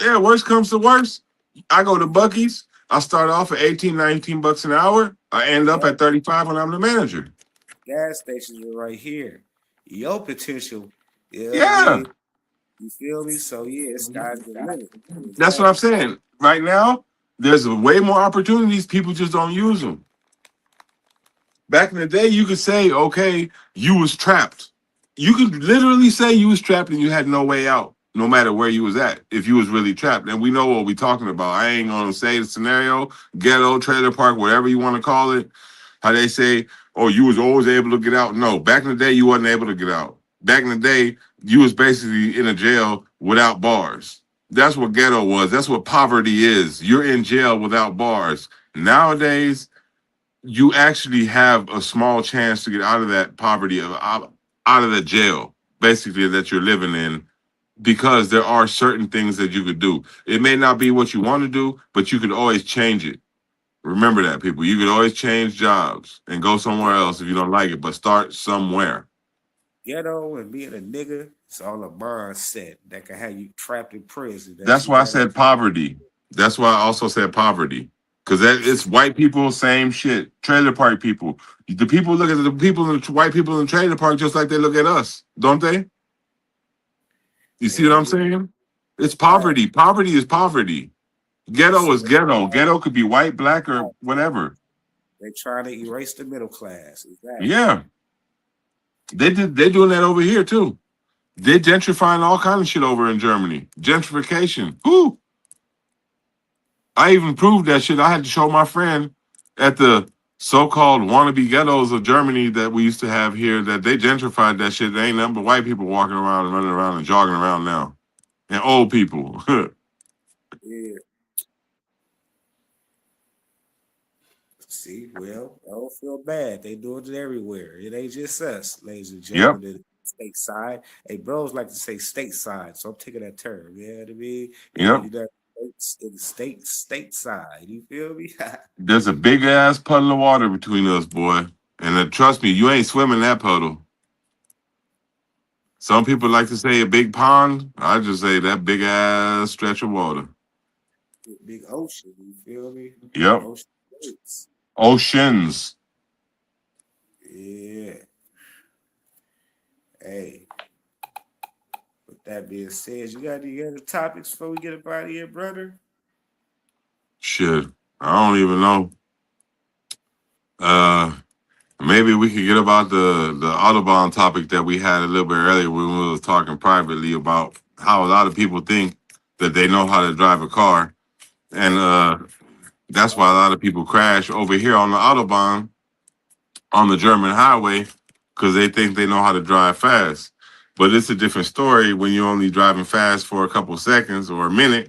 Yeah, worst comes to worst, I go to Bucky's. I start off at 18, 19 bucks an hour. I end up Gas, at 35 when I'm the manager. gas stations are right here. Your potential, you know what I Yeah, mean? You feel me? So yeah, sky's the limit. that's what I'm Exactly. saying. Right now, there's way more opportunities. People just don't use them. Back in the day, you could say, okay, you was trapped. You could literally say you was trapped and you had no way out, no matter where you was at, if you was really trapped. And we know what we talking about. I ain't gonna say the scenario, ghetto, trailer park, whatever you want to call it. How they say, oh, you was always able to get out. No, back in the day, you wasn't able to get out. Back in the day, you was basically in a jail without bars. That's what ghetto was. That's what poverty is. You're in jail without bars. Nowadays, you actually have a small chance to get out of that poverty, out of the jail, basically, that you're living in, because there are certain things that you could do. It may not be what you want to do, but you could always change it. Remember that, people. You could always change jobs and go somewhere Ghetto, else if you don't like it, but start somewhere. ghetto and being a nigga, it's all a mindset that can have you trapped in prison that That's you why I gotta. said poverty. That's why I also said poverty. Because it's white people, same shit. Trailer park people. The people look at the people, white people in the trailer park just like they look at us, don't they? You see what Hell I'm yeah, saying? It's right. poverty. Poverty is poverty. Ghetto is ghetto. Ghetto could be white, black, or whatever. They trying to erase the middle class. Exactly. Yeah, they did. They're doing that over here too. They're gentrifying all kind of shit over in Germany. Gentrification. Whoo! I even proved that shit. I had to show my friend at the so-called wannabe ghettos of Germany that we used to have here that they gentrified that shit. There ain't nothing but white people walking around and running around and jogging around now, and old people. Yeah. See, well, I don't feel bad. They doing it everywhere. It ain't just us, ladies and Yep. gentlemen. The stateside. Hey, bros like to say stateside, so I'm taking that term. You know what I mean? In the Yep. United States, in the stateside. You feel me? There's a big ass puddle of water between us, boy. And trust me, you ain't swimming that puddle. Some people like to say a big pond. I just say that big ass stretch of water. Big ocean. You feel me? Yep. Ocean states. Oceans. Yeah. Hey, with that being said, you got any other topics before we get up out of here, brother? Shit. I don't even know. Uh Maybe we could get about the Autobahn topic that we had a little bit earlier when we was talking privately about how a lot of people think that they know how to drive a car. And that's why a lot of people crash over here on the Autobahn on the German highway because they think they know how to drive fast. But it's a different story when you're only driving fast for a couple seconds or a minute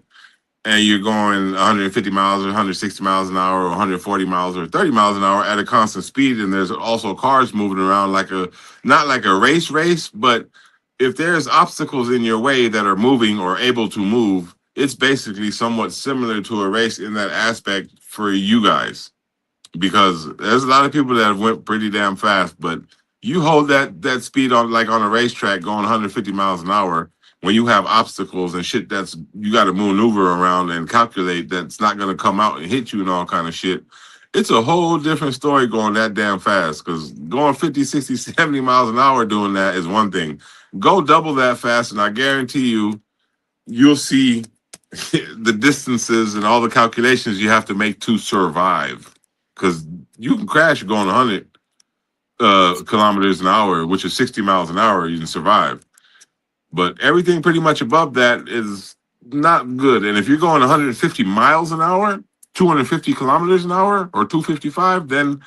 and you're going 150 miles or 160 miles an hour or 140 miles or 30 miles an hour at a constant speed. And there's also cars moving around like not like a race, but if there's obstacles in your way that are moving or able to move, it's basically somewhat similar to a race in that aspect for you guys because there's a lot of people that have went pretty damn fast, but you hold that speed on like on a racetrack going 150 miles an hour when you have obstacles and shit that's you got to maneuver around and calculate that's not going to come out and hit you and all kind of shit. It's a whole different story going that damn fast because going 50, 60, 70 miles an hour doing that is one thing. Go double that fast and I guarantee you'll see the distances and all the calculations you have to make to survive because you can crash going 100 kilometers an hour, which is 60 miles an hour, you can survive. But everything pretty much above that is not good. And if you're going 150 miles an hour, 250 kilometers an hour, or 255, then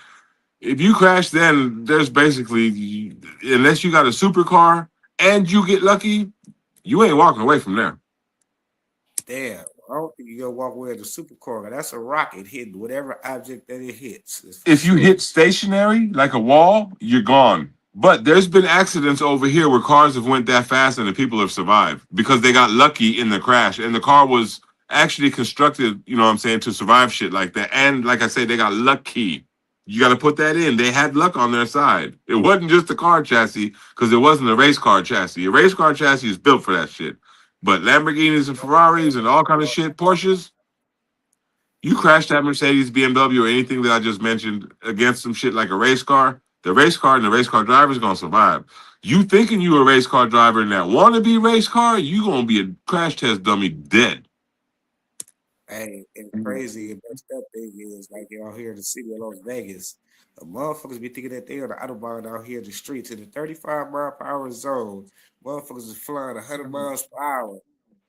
if you crash, then there's basically, unless you got a supercar and you get lucky, you ain't walking away from there. Damn, I don't think you're gonna walk away with a supercar. That's a rocket hitting whatever object that it hits. That's for If you sure. hit stationary like a wall, you're gone. But there's been accidents over here where cars have went that fast and the people have survived because they got lucky in the crash and the car was actually constructed, you know what I'm saying, to survive shit like that. And like I said, they got lucky. You got to put that in. They had luck on their side. It wasn't just a car chassis because it wasn't a race car chassis. A race car chassis is built for that shit. But Lamborghinis and Ferraris and all kind of shit, Porsches, you Yeah. crash that Mercedes, BMW, or anything that I just mentioned against some shit like a race car, the race car and the race car driver is gonna survive. You thinking you a race car driver in that wannabe race car, you gonna be a crash test dummy dead. Hey, and crazy and messed up thing is like y'all here in the city of Las Vegas, the motherfuckers be thinking that they on the autobahn out here in the streets in the 35-mile-per-hour zone. Motherfuckers is flying 100 miles per hour,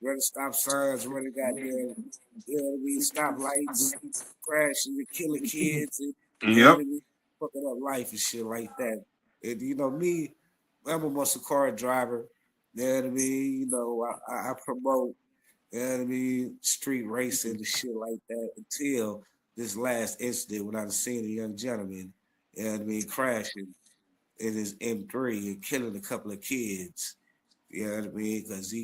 running stop signs, running goddamn, you know what I mean, stop lights, crashing and killing kids, and you know what Yep. I mean, fucking up life and shit like that. And you know me, I'm a muscle car driver. You know what I mean? You know, I promote. You know what I mean? Street racing and shit like that until this last incident when I seen a young gentleman, you know what I mean, crashing in his M3 and killing a couple of kids. You know what I mean? Because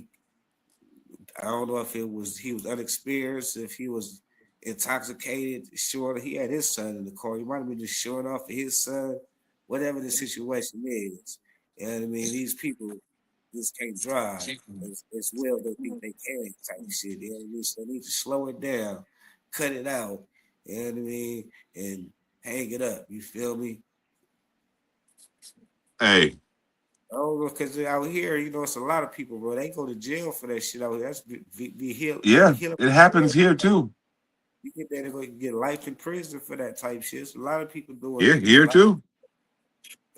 I don't know if he was unexperienced, if he was intoxicated. Sure, he had his son in the car. He might have been just showing off for his son, whatever the situation is. You know what I mean? These people just can't drive as well they think they can type shit. You know what I mean? So they need to slow it down, cut it out, you know what I mean, and hang it up. You feel me? Hey, Oh, because out here, you know, it's a lot of people, bro. They go to jail for that shit out here. That's yeah, vehicular. it happens here too. You get there, they're going to get life in prison for that type shit. It's a lot of people doing Yeah, here life. too.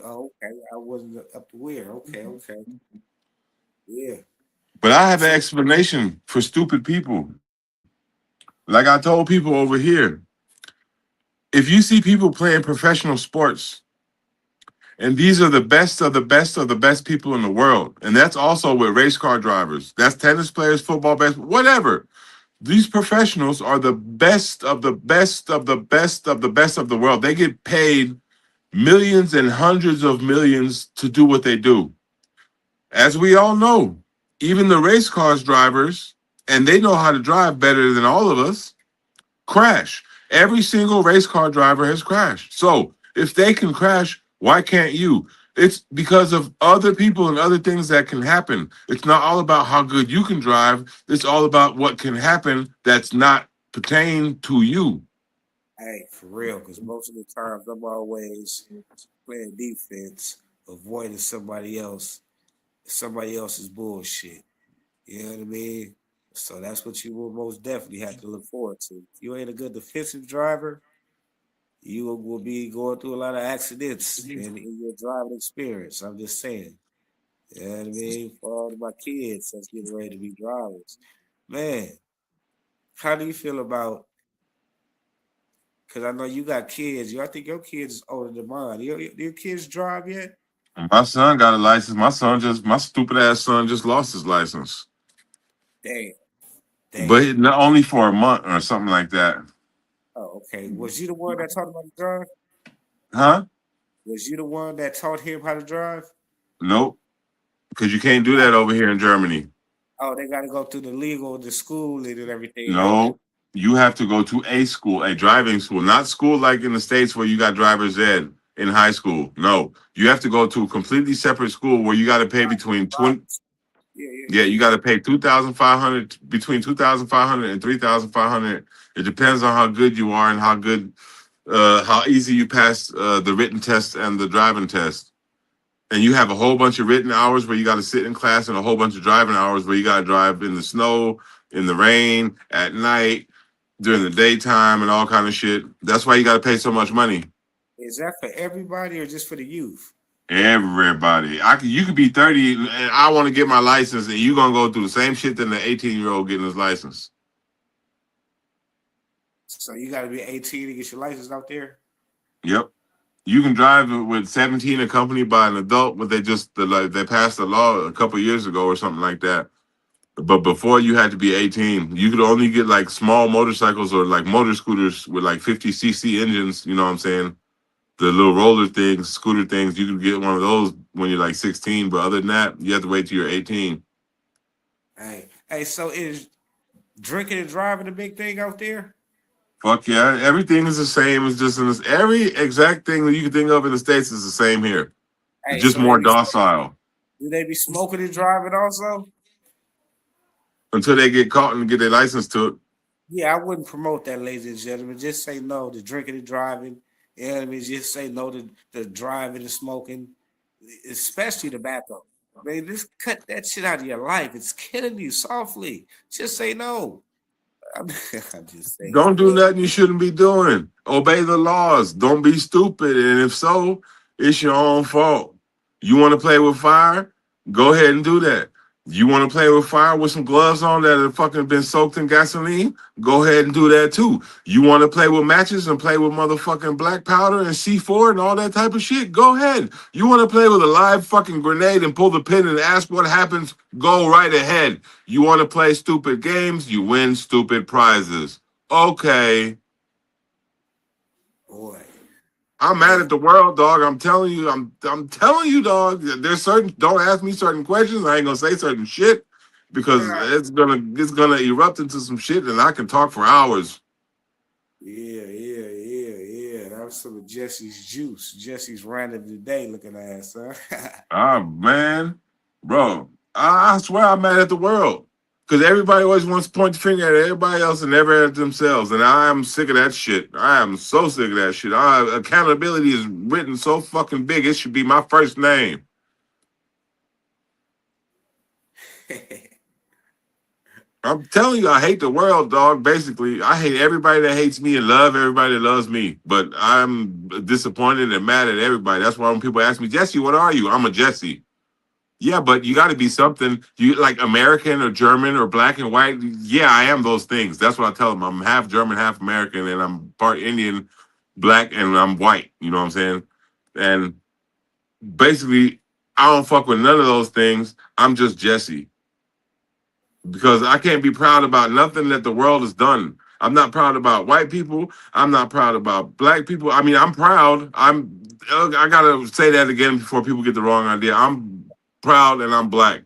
Oh, okay. I wasn't up to where. Okay, okay. Yeah. But I have an So, explanation for stupid people. Like I told people over here, if you see people playing professional sports, and these are the best of the best of the best people in the world, and that's also with race car drivers, that's tennis players, football, baseball, whatever. These professionals are the best of the best of the best of the best of the world. They get paid millions and hundreds of millions to do what they do. As we all know, even the race cars drivers, and they know how to drive better than all of us, crash. Every single race car driver has crashed. So if they can crash, why can't you? It's because of other people and other things that can happen. It's not all about how good you can drive. It's all about what can happen that's not pertain to you. hey, for real, because most of the times I'm always playing defense, avoiding somebody else's bullshit. You know what I mean? So that's what you will most definitely have to look forward to. If you ain't a good defensive driver, you will be going through a lot of accidents in your driving experience. I'm just saying. You know what I mean? For all of my kids that's getting ready to be drivers. Man, how do you feel about, because I know you got kids. I think your kids is older than mine. Your kids drive yet? My son got a license. My stupid ass son just lost his license. Damn, damn. But not only for a month or something like that. Oh, okay. Was you the one that taught him how to drive? Huh? Was you the one that taught him how to drive? Nope. Because you can't do that over here in Germany. Oh, they got to go through the school and everything, huh? No, you have to go to a school, a driving school, not school like in the States where you got driver's ed in high school. No, you have to go to a completely separate school where you got to pay between 20. Yeah, yeah, Yeah, yeah, you got to pay 2,500, between 2,500 and 3,500. It depends on how good you are and how easy you pass the written test and the driving test. And you have a whole bunch of written hours where you got to sit in class and a whole bunch of driving hours where you got to drive in the snow, in the rain, at night, during the daytime, and all kind of shit. That's why you got to pay so much money. Is that for everybody or just for the youth? Everybody, you could be 30 and I want to get my license, and you gonna go through the same shit than the 18-year-old getting his license. So you got to be 18 to get your license out there. Yep. You can drive with 17 accompanied by an adult, but they passed the law a couple years ago or something like that. But before you had to be 18, you could only get like small motorcycles or like motor scooters with like 50cc engines. You know what I'm saying? The little roller things, scooter things. You could get one of those when you're like 16. But other than that, you have to wait till you're 18. Hey. So is drinking and driving a big thing out there? Fuck yeah. Everything is the same. It's just every exact thing that you can think of in the States is the same here. It's Hey, just so they more be docile. do they be smoking and driving also? until they get caught and get their license to it. Yeah, I wouldn't promote that, ladies and gentlemen. Just say no to drinking and driving. You know what I mean? Just say no to driving and smoking, especially tobacco. Man, just cut that shit out of your life. It's killing you softly. Just say no. I'm, I'm just saying, Don't do man. nothing you shouldn't be doing. Obey the laws. Don't be stupid. And if so, it's your own fault. You want to play with fire? Go ahead and do that. You want to play with fire with some gloves on that have fucking been soaked in gasoline? Go ahead and do that too. You want to play with matches and play with motherfucking black powder and C4 and all that type of shit? Go ahead. You want to play with a live fucking grenade and pull the pin and ask what happens? Go right ahead. You want to play stupid games? You win stupid prizes. Okay. Boy. I'm mad at the world, dog. I'm telling you, I'm telling you, dog. There's certain don't ask me certain questions. I ain't gonna say certain shit because Yeah, it's gonna erupt into some shit and I can talk for hours. yeah. That was some of Jesse's juice. Jesse's random today looking ass, huh? Ah man, bro. I swear I'm mad at the world. Because everybody always wants to point the finger at everybody else and never at themselves. And I am sick of that shit. I am so sick of that shit. Accountability is written so fucking big, it should be my first name. I'm telling you, I hate the world, dog. Basically, I hate everybody that hates me and love everybody that loves me. But I'm disappointed and mad at everybody. That's why when people ask me, Jesse, what are you? I'm a Jesse. Yeah, but you got to be something. You like American or German or black and white. Yeah, I am those things. That's what I tell them. I'm half German, half American, and I'm part Indian, black, and I'm white. You know what I'm saying? And basically, I don't fuck with none of those things. I'm just Jesse because I can't be proud about nothing that the world has done. I'm not proud about white people. I'm not proud about black people. I mean, I'm proud. I gotta say that again before people get the wrong idea. I'm proud and I'm black.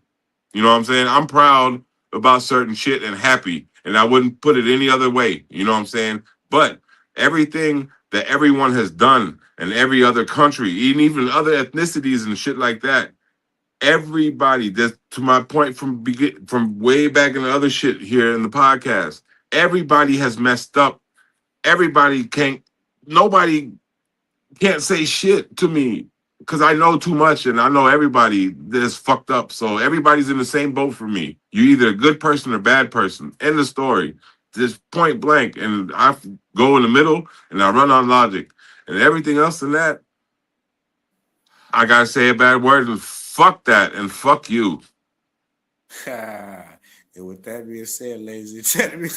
You know what I'm saying? I'm proud about certain shit and happy, and I wouldn't put it any other way. You know what I'm saying? But everything that everyone has done and every other country, even other ethnicities and shit like that, everybody, that's to my point from way back in the other shit here in the podcast, everybody has messed up. Everybody can't, nobody can't say shit to me because I know too much and I know everybody that's fucked up. So everybody's in the same boat for me. You're either a good person or bad person. End of story. Just point blank. And I go in the middle and I run on logic. And everything else than that, I gotta say a bad word and fuck that and fuck you. And with that being said, ladies and gentlemen,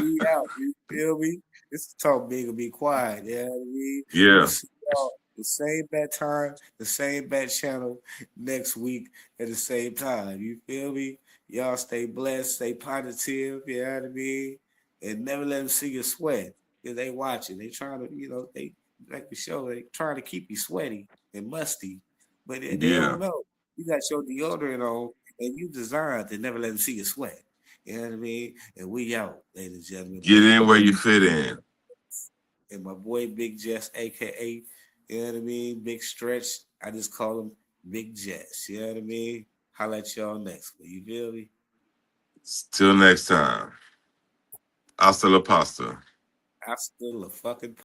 we out. You feel me? It's talk big and be quiet. You know what I mean? We'll Yeah. see y'all the same bad time, the same bad channel next week at the same time. You feel me? Y'all stay blessed, stay positive. You know what I mean? And never let them see you sweat because they watching. They trying to, they like the show. They trying to keep you sweaty and musty, but they Yeah. don't know. You got your deodorant on, and you designed to never let them see you sweat. You know what I mean? And we out, ladies and gentlemen. Get in where you fit in. And my boy Big Jess, aka, you know what I mean? Big Stretch. I just call him Big Jess. You know what I mean? Holla at y'all next week. You feel me? Till next time. Hasta la pasta. I still a fucking